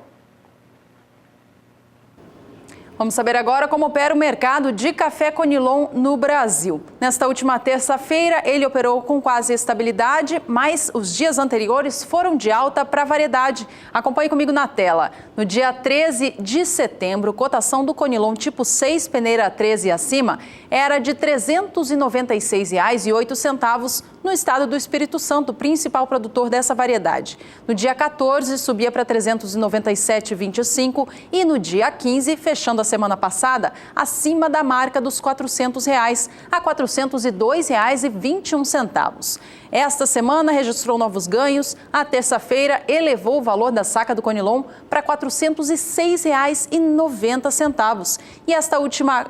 Vamos saber agora como opera o mercado de café Conilon no Brasil. Nesta última terça-feira, ele operou com quase estabilidade, mas os dias anteriores foram de alta para a variedade. Acompanhe comigo na tela. No dia 13 de setembro, cotação do Conilon tipo 6, peneira 13 e acima, era de R$ 396,08 no estado do Espírito Santo, principal produtor dessa variedade. No dia 14, subia para R$ 397,25 e no dia 15, fechando a semana passada, acima da marca dos R$ 400 a R$ 402,21. Esta semana registrou novos ganhos. A terça-feira elevou o valor da saca do Conilon para R$ 406,90. E esta última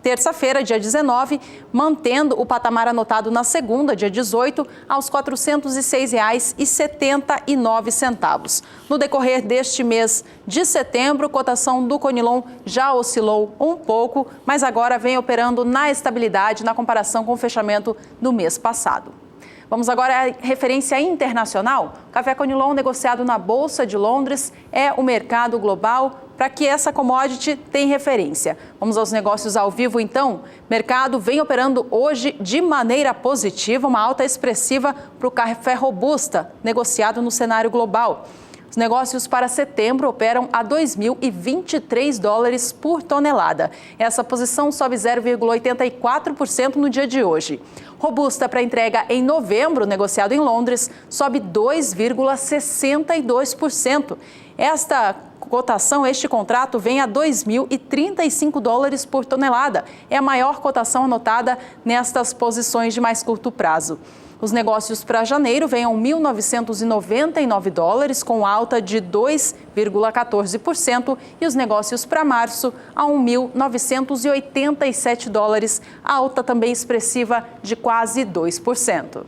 terça-feira, dia 19, mantendo o patamar anotado na segunda, dia 18, aos R$ 406,79. No decorrer deste mês de setembro, cotação do Conilon já oscilou um pouco, mas agora vem operando na estabilidade na comparação com o fechamento do mês passado. Vamos agora à referência internacional. O café Conilon negociado na Bolsa de Londres é o mercado global para que essa commodity tenha referência. Vamos aos negócios ao vivo, então. O mercado vem operando hoje de maneira positiva, uma alta expressiva para o café robusta, negociado no cenário global. Os negócios para setembro operam a $2.023 por tonelada. Essa posição sobe 0,84% no dia de hoje. Robusta para entrega em novembro, negociado em Londres, sobe 2,62%. Esta cotação, este contrato, vem a $2.035 por tonelada. É a maior cotação anotada nestas posições de mais curto prazo. Os negócios para janeiro vêm a $1.999, com alta de 2,14%, e os negócios para março a $1.987, alta também expressiva de quase 2%.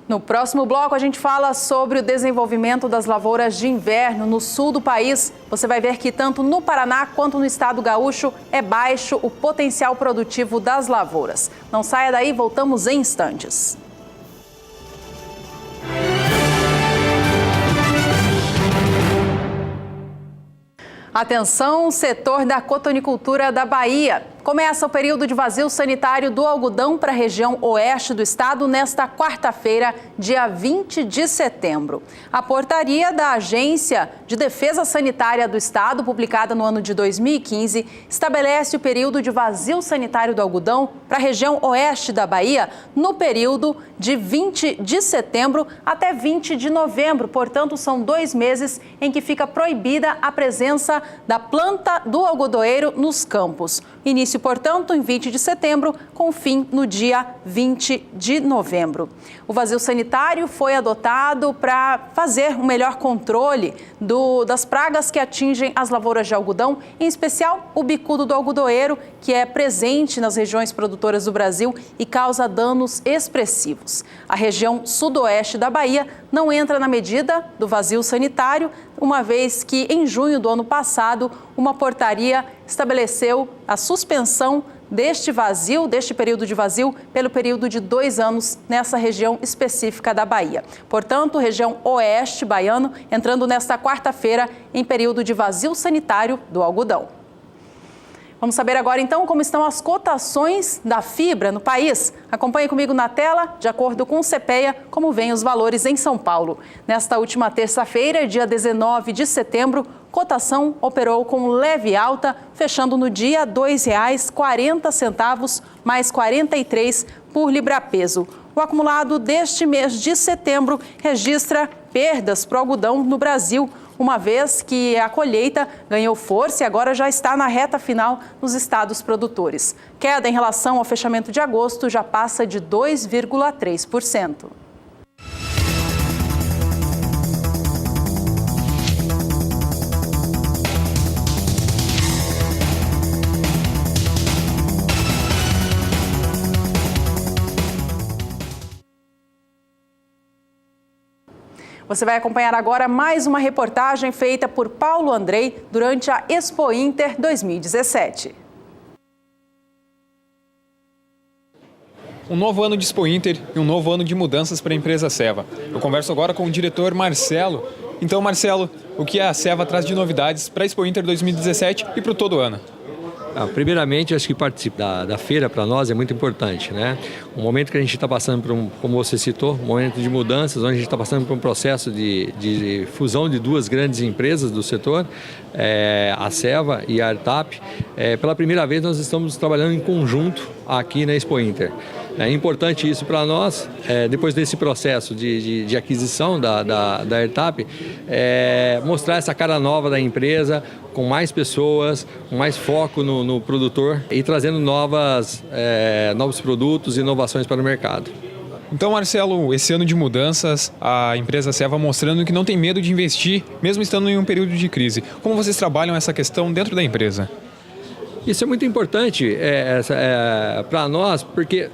No próximo bloco, a gente fala sobre o desenvolvimento das lavouras de inverno no sul do país. Você vai ver que tanto no Paraná quanto no estado gaúcho é baixo o potencial produtivo das lavouras. Não saia daí, voltamos em instantes. Atenção, setor da cotonicultura da Bahia. Começa o período de vazio sanitário do algodão para a região oeste do estado nesta quarta-feira, dia 20 de setembro. A portaria da Agência de Defesa Sanitária do Estado, publicada no ano de 2015, estabelece o período de vazio sanitário do algodão para a região oeste da Bahia no período de 20 de setembro até 20 de novembro. Portanto, são 2 meses em que fica proibida a presença da planta do algodoeiro nos campos. Início, portanto, em 20 de setembro, com fim no dia 20 de novembro. O vazio sanitário foi adotado para fazer um melhor controle das pragas que atingem as lavouras de algodão, em especial o bicudo do algodoeiro, que é presente nas regiões produtoras do Brasil e causa danos expressivos. A região sudoeste da Bahia não entra na medida do vazio sanitário, uma vez que em junho do ano passado, uma portaria estabeleceu a suspensão deste período de vazio pelo período de 2 anos nessa região específica da Bahia. Portanto, região oeste baiano entrando nesta quarta-feira em período de vazio sanitário do algodão. Vamos saber agora, então, como estão as cotações da fibra no país. Acompanhe comigo na tela, de acordo com o CPEA, como vêm os valores em São Paulo. Nesta última terça-feira, dia 19 de setembro, cotação operou com leve alta, fechando no dia R$ 2,40 mais 43 por libra-peso. O acumulado deste mês de setembro registra perdas para o algodão no Brasil, uma vez que a colheita ganhou força e agora já está na reta final nos estados produtores. Queda em relação ao fechamento de agosto já passa de 2,3%. Você vai acompanhar agora mais uma reportagem feita por Paulo Andrei durante a Expo Inter 2017. Um novo ano de Expo Inter e um novo ano de mudanças para a empresa Seva. Eu converso agora com o diretor Marcelo. Então, Marcelo, o que a Seva traz de novidades para a Expo Inter 2017 e para o todo ano? Primeiramente, acho que participar da feira para nós é muito importante, né? Um momento que a gente está passando por como você citou, um momento de mudanças, onde a gente está passando por um processo de fusão de 2 grandes empresas do setor, a Seva e a Artap. Pela primeira vez nós estamos trabalhando em conjunto aqui na Expo Inter. É importante isso para nós, depois desse processo de aquisição da Artap, mostrar essa cara nova da empresa, com mais pessoas, com mais foco no produtor e trazendo novos produtos e inovações para o mercado. Então, Marcelo, esse ano de mudanças, a empresa Seva mostrando que não tem medo de investir, mesmo estando em um período de crise. Como vocês trabalham essa questão dentro da empresa? Isso é muito importante para nós, porque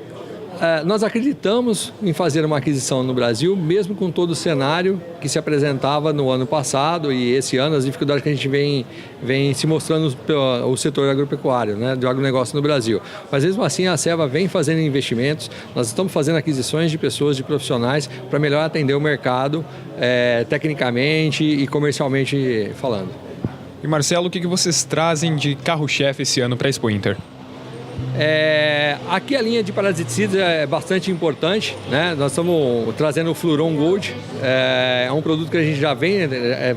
nós acreditamos em fazer uma aquisição no Brasil, mesmo com todo o cenário que se apresentava no ano passado e esse ano, as dificuldades que a gente vem se mostrando o setor agropecuário, né, do agronegócio no Brasil. Mas mesmo assim a Seva vem fazendo investimentos, nós estamos fazendo aquisições de pessoas, de profissionais, para melhor atender o mercado tecnicamente e comercialmente falando. E Marcelo, o que vocês trazem de carro-chefe esse ano para a Expo Inter? Aqui a linha de parasiticidas é bastante importante, né? Nós estamos trazendo o Fluron Gold, é um produto que a gente já vem,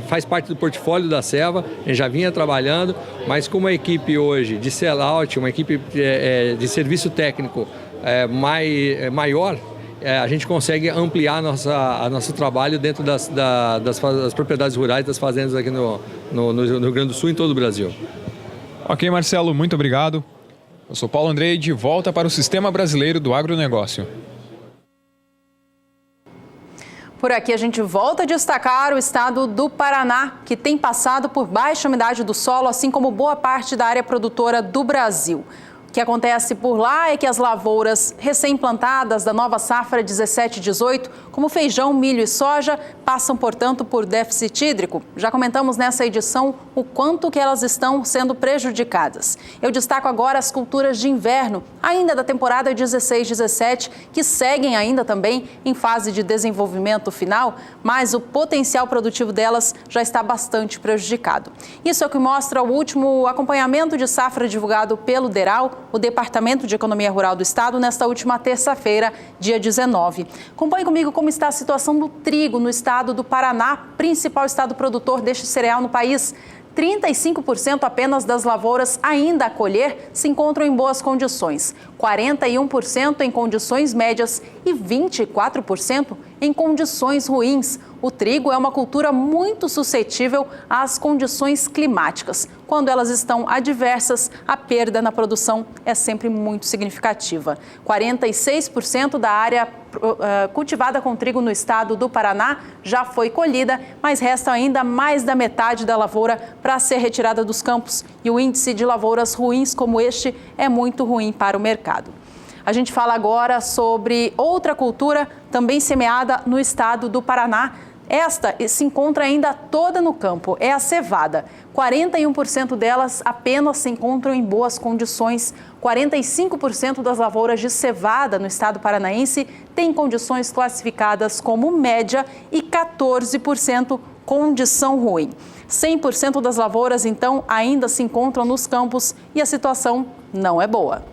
faz parte do portfólio da Seva, a gente já vinha trabalhando, mas com uma equipe hoje de sell-out, uma equipe de serviço técnico maior, a gente consegue ampliar nosso trabalho dentro das propriedades rurais, das fazendas aqui no Rio Grande do Sul e em todo o Brasil. Ok, Marcelo, muito obrigado. Eu sou Paulo Andrei, de volta para o Sistema Brasileiro do Agronegócio. Por aqui a gente volta a destacar o estado do Paraná, que tem passado por baixa umidade do solo, assim como boa parte da área produtora do Brasil. O que acontece por lá é que as lavouras recém-plantadas da nova safra 17/18, como feijão, milho e soja, passam, portanto, por déficit hídrico. Já comentamos nessa edição o quanto que elas estão sendo prejudicadas. Eu destaco agora as culturas de inverno, ainda da temporada 16/17, que seguem ainda também em fase de desenvolvimento final, mas o potencial produtivo delas já está bastante prejudicado. Isso é o que mostra o último acompanhamento de safra divulgado pelo DERAL, o Departamento de Economia Rural do Estado, nesta última terça-feira, dia 19. Acompanhe comigo como está a situação do trigo no estado do Paraná, principal estado produtor deste cereal no país. 35% apenas das lavouras ainda a colher se encontram em boas condições, 41% em condições médias e 24% em condições ruins. O trigo é uma cultura muito suscetível às condições climáticas. Quando elas estão adversas, a perda na produção é sempre muito significativa. 46% da área cultivada com trigo no estado do Paraná já foi colhida, mas resta ainda mais da metade da lavoura para ser retirada dos campos. E o índice de lavouras ruins como este é muito ruim para o mercado. A gente fala agora sobre outra cultura também semeada no estado do Paraná. Esta se encontra ainda toda no campo, é a cevada. 41% delas apenas se encontram em boas condições. 45% das lavouras de cevada no estado paranaense têm condições classificadas como média e 14% condição ruim. 100% das lavouras, então, ainda se encontram nos campos e a situação não é boa.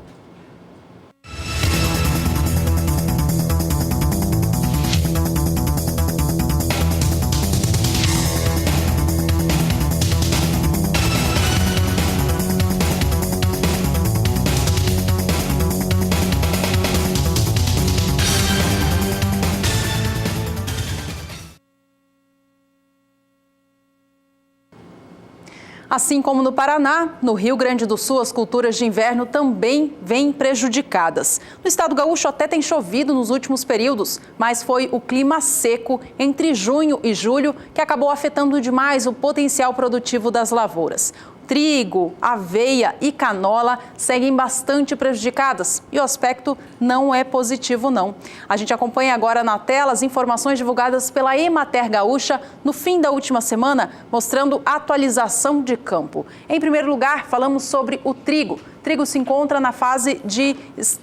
Assim como no Paraná, no Rio Grande do Sul, as culturas de inverno também vêm prejudicadas. No estado gaúcho até tem chovido nos últimos períodos, mas foi o clima seco entre junho e julho que acabou afetando demais o potencial produtivo das lavouras. Trigo, aveia e canola seguem bastante prejudicadas e o aspecto não é positivo, não. A gente acompanha agora na tela as informações divulgadas pela Emater Gaúcha no fim da última semana, mostrando atualização de campo. Em primeiro lugar, falamos sobre o trigo. O trigo se encontra na fase de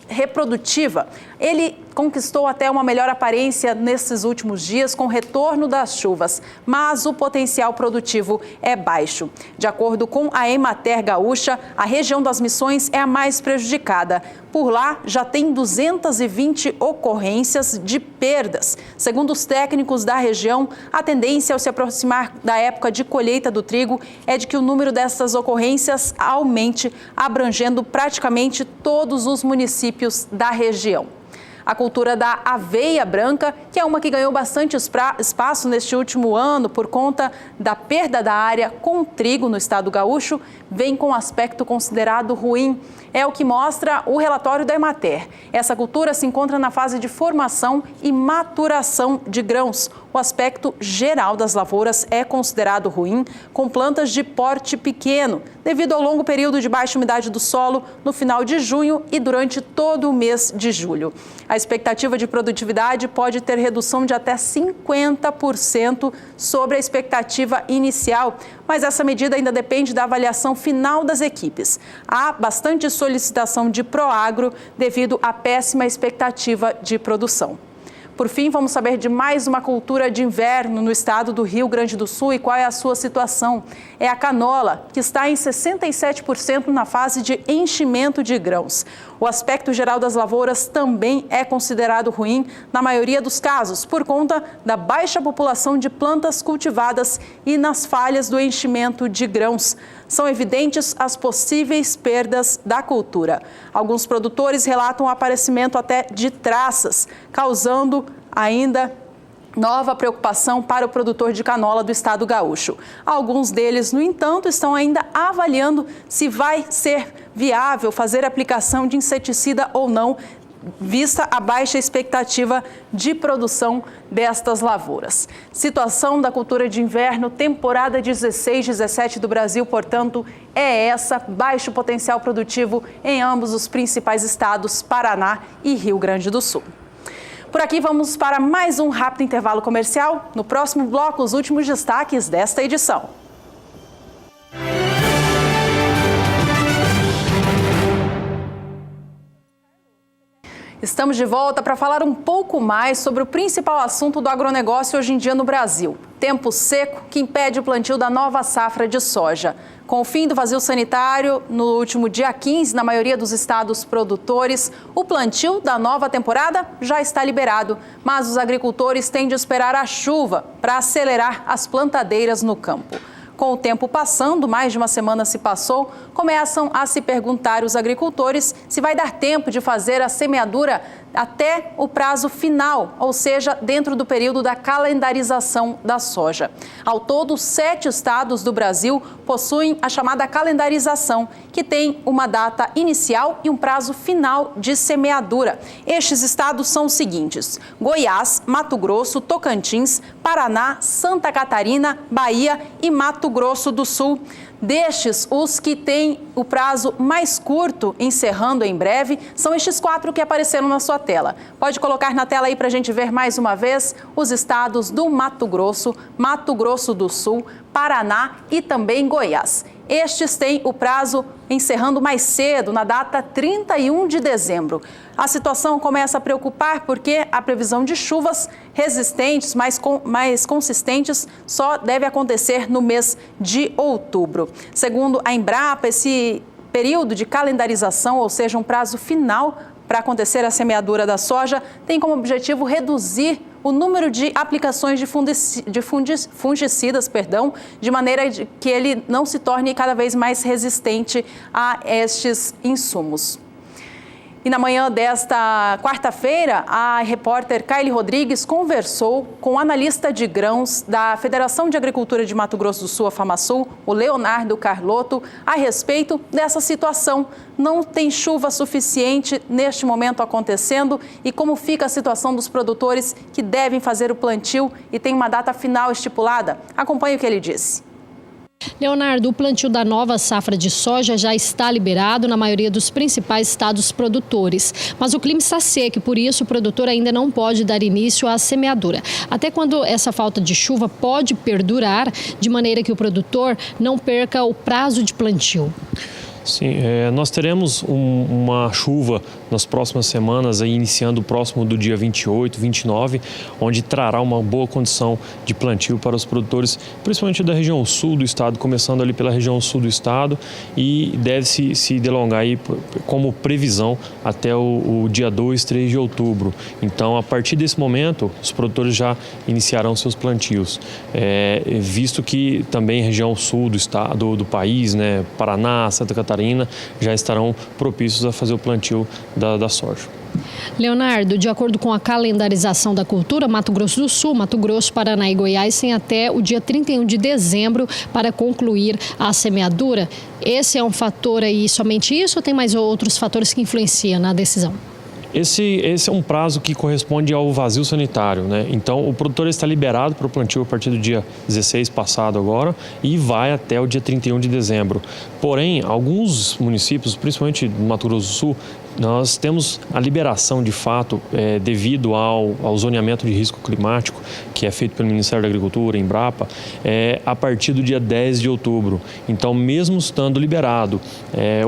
reprodutiva. Ele conquistou até uma melhor aparência nesses últimos dias com o retorno das chuvas, mas o potencial produtivo é baixo. De acordo com a Emater Gaúcha, a região das Missões é a mais prejudicada. Por lá, já tem 220 ocorrências de perdas. Segundo os técnicos da região, a tendência ao se aproximar da época de colheita do trigo é de que o número dessas ocorrências aumente, abrangendo praticamente todos os municípios da região. A cultura da aveia branca, que é uma que ganhou bastante espaço neste último ano por conta da perda da área com trigo no estado gaúcho, vem com aspecto considerado ruim. É o que mostra o relatório da Emater. Essa cultura se encontra na fase de formação e maturação de grãos. O aspecto geral das lavouras é considerado ruim, com plantas de porte pequeno, devido ao longo período de baixa umidade do solo no final de junho e durante todo o mês de julho. A expectativa de produtividade pode ter redução de até 50% sobre a expectativa inicial, mas essa medida ainda depende da avaliação final das equipes. Há bastante solicitação de Proagro devido à péssima expectativa de produção. Por fim, vamos saber de mais uma cultura de inverno no estado do Rio Grande do Sul e qual é a sua situação. É a canola, que está em 67% na fase de enchimento de grãos. O aspecto geral das lavouras também é considerado ruim na maioria dos casos, por conta da baixa população de plantas cultivadas e nas falhas do enchimento de grãos. São evidentes as possíveis perdas da cultura. Alguns produtores relatam o aparecimento até de traças, causando ainda nova preocupação para o produtor de canola do estado gaúcho. Alguns deles, no entanto, estão ainda avaliando se vai ser viável fazer aplicação de inseticida ou não vista a baixa expectativa de produção destas lavouras. Situação da cultura de inverno, temporada 16-17 do Brasil, portanto, é essa, baixo potencial produtivo em ambos os principais estados, Paraná e Rio Grande do Sul. Por aqui vamos para mais um rápido intervalo comercial. No próximo bloco, os últimos destaques desta edição. Estamos de volta para falar um pouco mais sobre o principal assunto do agronegócio hoje em dia no Brasil. Tempo seco que impede o plantio da nova safra de soja. Com o fim do vazio sanitário, no último dia 15, na maioria dos estados produtores, o plantio da nova temporada já está liberado, mas os agricultores têm de esperar a chuva para acelerar as plantadeiras no campo. Com o tempo passando, mais de uma semana se passou, começam a se perguntar os agricultores se vai dar tempo de fazer a semeadura até o prazo final, ou seja, dentro do período da calendarização da soja. Ao todo, 7 estados do Brasil possuem a chamada calendarização, que tem uma data inicial e um prazo final de semeadura. Estes estados são os seguintes: Goiás, Mato Grosso, Tocantins, Paraná, Santa Catarina, Bahia e Mato Grosso do Sul. Destes, os que têm o prazo mais curto, encerrando em breve, são estes 4 que apareceram na sua tela. Pode colocar na tela aí para a gente ver mais uma vez os estados do Mato Grosso do Sul, Paraná e também Goiás. Estes têm o prazo encerrando mais cedo, na data 31 de dezembro. A situação começa a preocupar porque a previsão de chuvas resistentes, mais consistentes, só deve acontecer no mês de outubro. Segundo a Embrapa, esse período de calendarização, ou seja, um prazo final para acontecer a semeadura da soja, tem como objetivo reduzir o número de aplicações de fungicidas, de maneira que ele não se torne cada vez mais resistente a estes insumos. E na manhã desta quarta-feira, a repórter Kaile Rodrigues conversou com o analista de grãos da Federação de Agricultura de Mato Grosso do Sul, a FamaSul, o Leonardo Carlotto, a respeito dessa situação. Não tem chuva suficiente neste momento acontecendo e como fica a situação dos produtores que devem fazer o plantio e tem uma data final estipulada. Acompanhe o que ele disse. Leonardo, o plantio da nova safra de soja já está liberado na maioria dos principais estados produtores. Mas o clima está seco e, por isso, o produtor ainda não pode dar início à semeadura. Até quando essa falta de chuva pode perdurar, de maneira que o produtor não perca o prazo de plantio? Sim, nós teremos uma chuva nas próximas semanas, aí, iniciando próximo do dia 28, 29, onde trará uma boa condição de plantio para os produtores, principalmente da região sul do estado, começando ali pela região sul do estado, e deve se delongar aí como previsão até o dia 2, 3 de outubro. Então, a partir desse momento, os produtores já iniciarão seus plantios, visto que também a região sul do estado, do país, né, Paraná, Santa Catarina, já estarão propícios a fazer o plantio da soja. Leonardo, de acordo com a calendarização da cultura, Mato Grosso do Sul, Mato Grosso, Paraná e Goiás têm até o dia 31 de dezembro para concluir a semeadura. Esse é um fator aí, somente isso, ou tem mais outros fatores que influenciam na decisão? Esse é um prazo que corresponde ao vazio sanitário, né? Então, o produtor está liberado para o plantio a partir do dia 16 passado agora e vai até o dia 31 de dezembro. Porém, alguns municípios, principalmente do Mato Grosso do Sul, nós temos a liberação de fato devido ao zoneamento de risco climático que é feito pelo Ministério da Agricultura, Embrapa, a partir do dia 10 de outubro. Então, mesmo estando liberado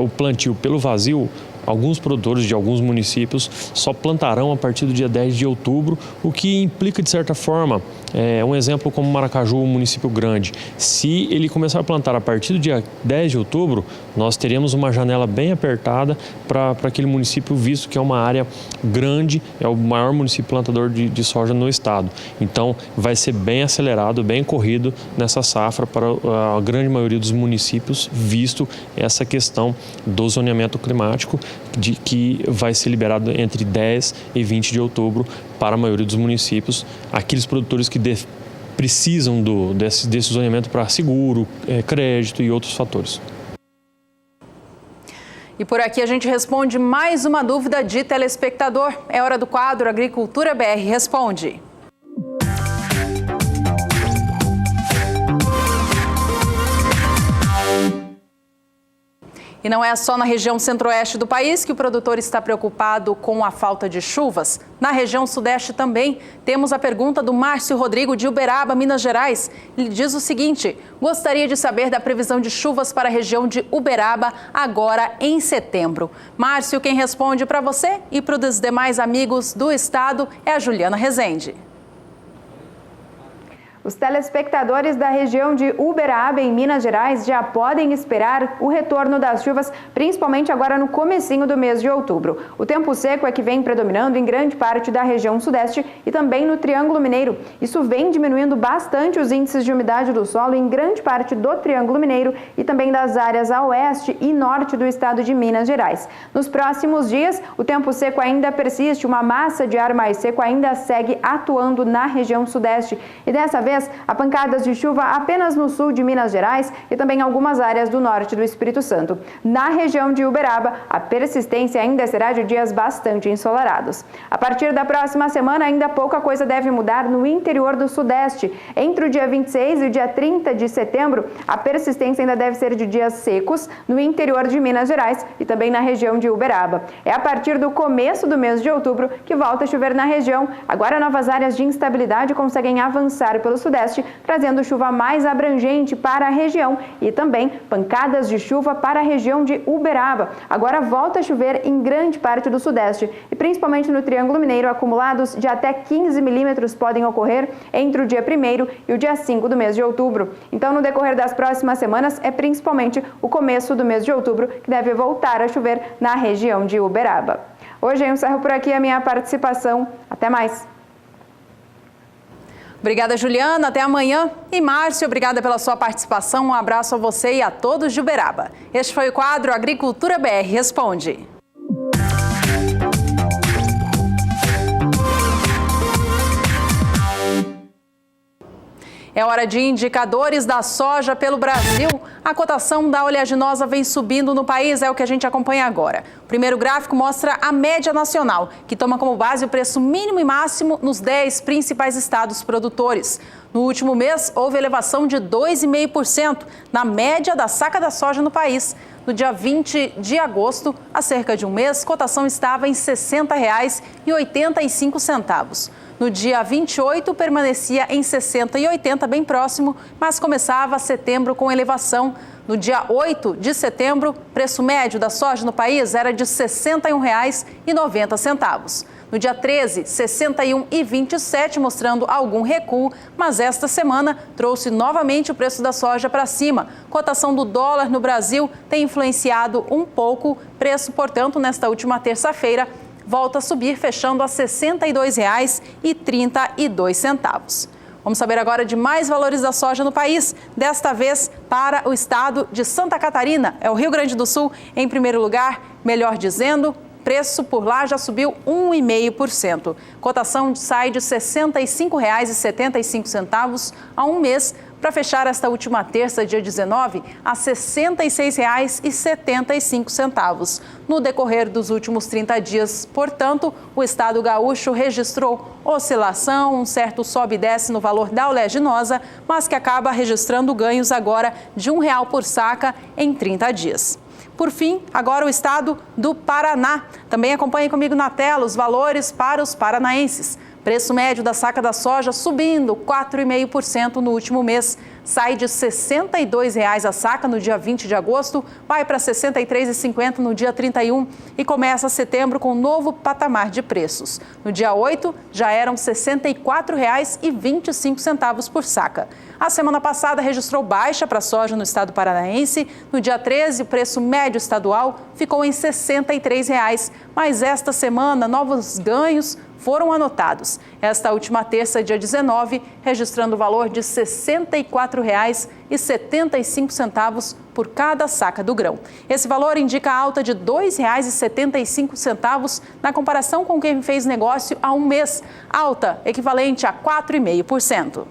o plantio pelo vazio, alguns produtores de alguns municípios só plantarão a partir do dia 10 de outubro, o que implica, de certa forma, um exemplo como Maracaju, um município grande. Se ele começar a plantar a partir do dia 10 de outubro, nós teremos uma janela bem apertada para aquele município, visto que é uma área grande, é o maior município plantador de soja no estado. Então, vai ser bem acelerado, bem corrido nessa safra para a grande maioria dos municípios, visto essa questão do zoneamento climático, que vai ser liberado entre 10 e 20 de outubro para a maioria dos municípios, aqueles produtores que precisam desse zoneamento para seguro, crédito e outros fatores. E por aqui a gente responde mais uma dúvida de telespectador. É hora do quadro Agricultura BR Responde. E não é só na região centro-oeste do país que o produtor está preocupado com a falta de chuvas. Na região sudeste também. Temos a pergunta do Márcio Rodrigo de Uberaba, Minas Gerais. Ele diz o seguinte: gostaria de saber da previsão de chuvas para a região de Uberaba agora em setembro. Márcio, quem responde para você e para os demais amigos do estado é a Juliana Rezende. Os telespectadores da região de Uberaba, em Minas Gerais, já podem esperar o retorno das chuvas, principalmente agora no comecinho do mês de outubro. O tempo seco é que vem predominando em grande parte da região sudeste e também no Triângulo Mineiro. Isso vem diminuindo bastante os índices de umidade do solo em grande parte do Triângulo Mineiro e também das áreas a oeste e norte do estado de Minas Gerais. Nos próximos dias, o tempo seco ainda persiste, uma massa de ar mais seco ainda segue atuando na região sudeste. E dessa vez, há pancadas de chuva apenas no sul de Minas Gerais e também em algumas áreas do norte do Espírito Santo. Na região de Uberaba, a persistência ainda será de dias bastante ensolarados. A partir da próxima semana, ainda pouca coisa deve mudar no interior do sudeste. Entre o dia 26 e o dia 30 de setembro, a persistência ainda deve ser de dias secos no interior de Minas Gerais e também na região de Uberaba. É a partir do começo do mês de outubro que volta a chover na região. Agora, novas áreas de instabilidade conseguem avançar pelo sudeste, trazendo chuva mais abrangente para a região e também pancadas de chuva para a região de Uberaba. Agora volta a chover em grande parte do sudeste e principalmente no Triângulo Mineiro, acumulados de até 15 milímetros podem ocorrer entre o dia 1º e o dia 5 do mês de outubro. Então, no decorrer das próximas semanas, é principalmente o começo do mês de outubro que deve voltar a chover na região de Uberaba. Hoje eu encerro por aqui a minha participação. Até mais! Obrigada, Juliana. Até amanhã. E Márcio, obrigada pela sua participação. Um abraço a você e a todos de Uberaba. Este foi o quadro Agricultura BR Responde. É hora de indicadores da soja pelo Brasil. A cotação da oleaginosa vem subindo no país, é o que a gente acompanha agora. O primeiro gráfico mostra a média nacional, que toma como base o preço mínimo e máximo nos 10 principais estados produtores. No último mês, houve elevação de 2,5% na média da saca da soja no país. No dia 20 de agosto, há cerca de um mês, a cotação estava em R$ 60,85. No dia 28, permanecia em 60,80, bem próximo, mas começava setembro com elevação. No dia 8 de setembro, preço médio da soja no país era de R$ 61,90. No dia 13, R$ 61,27, mostrando algum recuo, mas esta semana trouxe novamente o preço da soja para cima. Cotação do dólar no Brasil tem influenciado um pouco, preço, portanto, nesta última terça-feira, volta a subir, fechando a R$ 62,32. Vamos saber agora de mais valores da soja no país, desta vez para o estado de Santa Catarina. É o Rio Grande do Sul em primeiro lugar, melhor dizendo, preço por lá já subiu 1,5%. Cotação sai de R$ 65,75 há um mês, para fechar esta última terça, dia 19, a R$ 66,75. No decorrer dos últimos 30 dias, portanto, o estado gaúcho registrou oscilação, um certo sobe e desce no valor da oleaginosa, mas que acaba registrando ganhos agora de R$ 1,00 por saca em 30 dias. Por fim, agora o estado do Paraná. Também acompanhe comigo na tela os valores para os paranaenses. Preço médio da saca da soja subindo 4,5% no último mês. Sai de R$ 62,00 a saca no dia 20 de agosto, vai para R$ 63,50 no dia 31 e começa setembro com um novo patamar de preços. No dia 8, já eram R$ 64,25 por saca. A semana passada registrou baixa para a soja no estado paranaense. No dia 13, o preço médio estadual ficou em R$ 63,00, mas esta semana novos ganhos foram anotados. Esta última terça, dia 19, registrando o valor de R$ 64,75 por cada saca do grão. Esse valor indica a alta de R$ 2,75 na comparação com quem fez negócio há um mês, alta equivalente a 4,5%.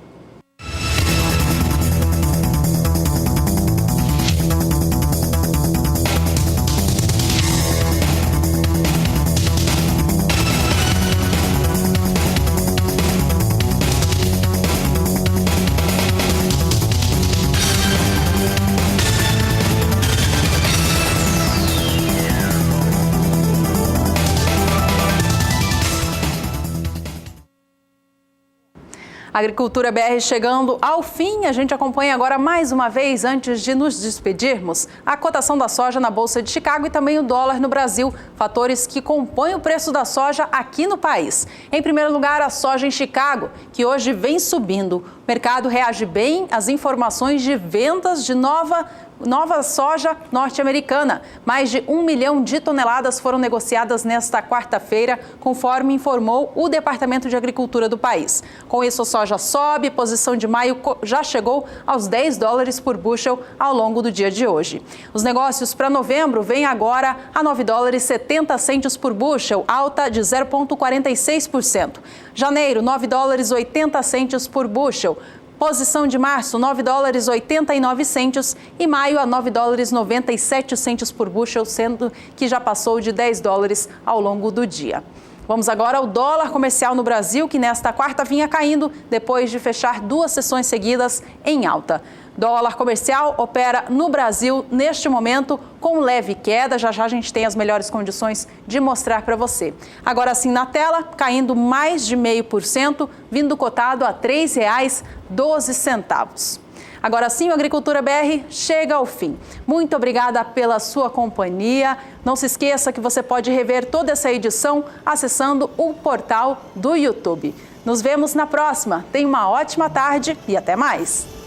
Agricultura BR chegando ao fim. A gente acompanha agora mais uma vez, antes de nos despedirmos, a cotação da soja na Bolsa de Chicago e também o dólar no Brasil, fatores que compõem o preço da soja aqui no país. Em primeiro lugar, a soja em Chicago, que hoje vem subindo. O mercado reage bem às informações de vendas de nova soja norte-americana. Mais de 1 milhão de toneladas foram negociadas nesta quarta-feira, conforme informou o Departamento de Agricultura do país. Com isso, a soja sobe, posição de maio já chegou aos 10 dólares por bushel ao longo do dia de hoje. Os negócios para novembro vêm agora a 9 dólares 70 centos por bushel, alta de 0,46%. Janeiro, 9 dólares 80 centos por bushel. Posição de março, 9 dólares 89 centos e maio a 9 dólares 97 centos por bushel, sendo que já passou de 10 dólares ao longo do dia. Vamos agora ao dólar comercial no Brasil, que nesta quarta vinha caindo depois de fechar 2 sessões seguidas em alta. Dólar comercial opera no Brasil neste momento com leve queda. Já já a gente tem as melhores condições de mostrar para você. Agora sim na tela, caindo mais de 0,5%, vindo cotado a R$ 3,12. Agora sim, o Agricultura BR chega ao fim. Muito obrigada pela sua companhia. Não se esqueça que você pode rever toda essa edição acessando o portal do YouTube. Nos vemos na próxima. Tenha uma ótima tarde e até mais.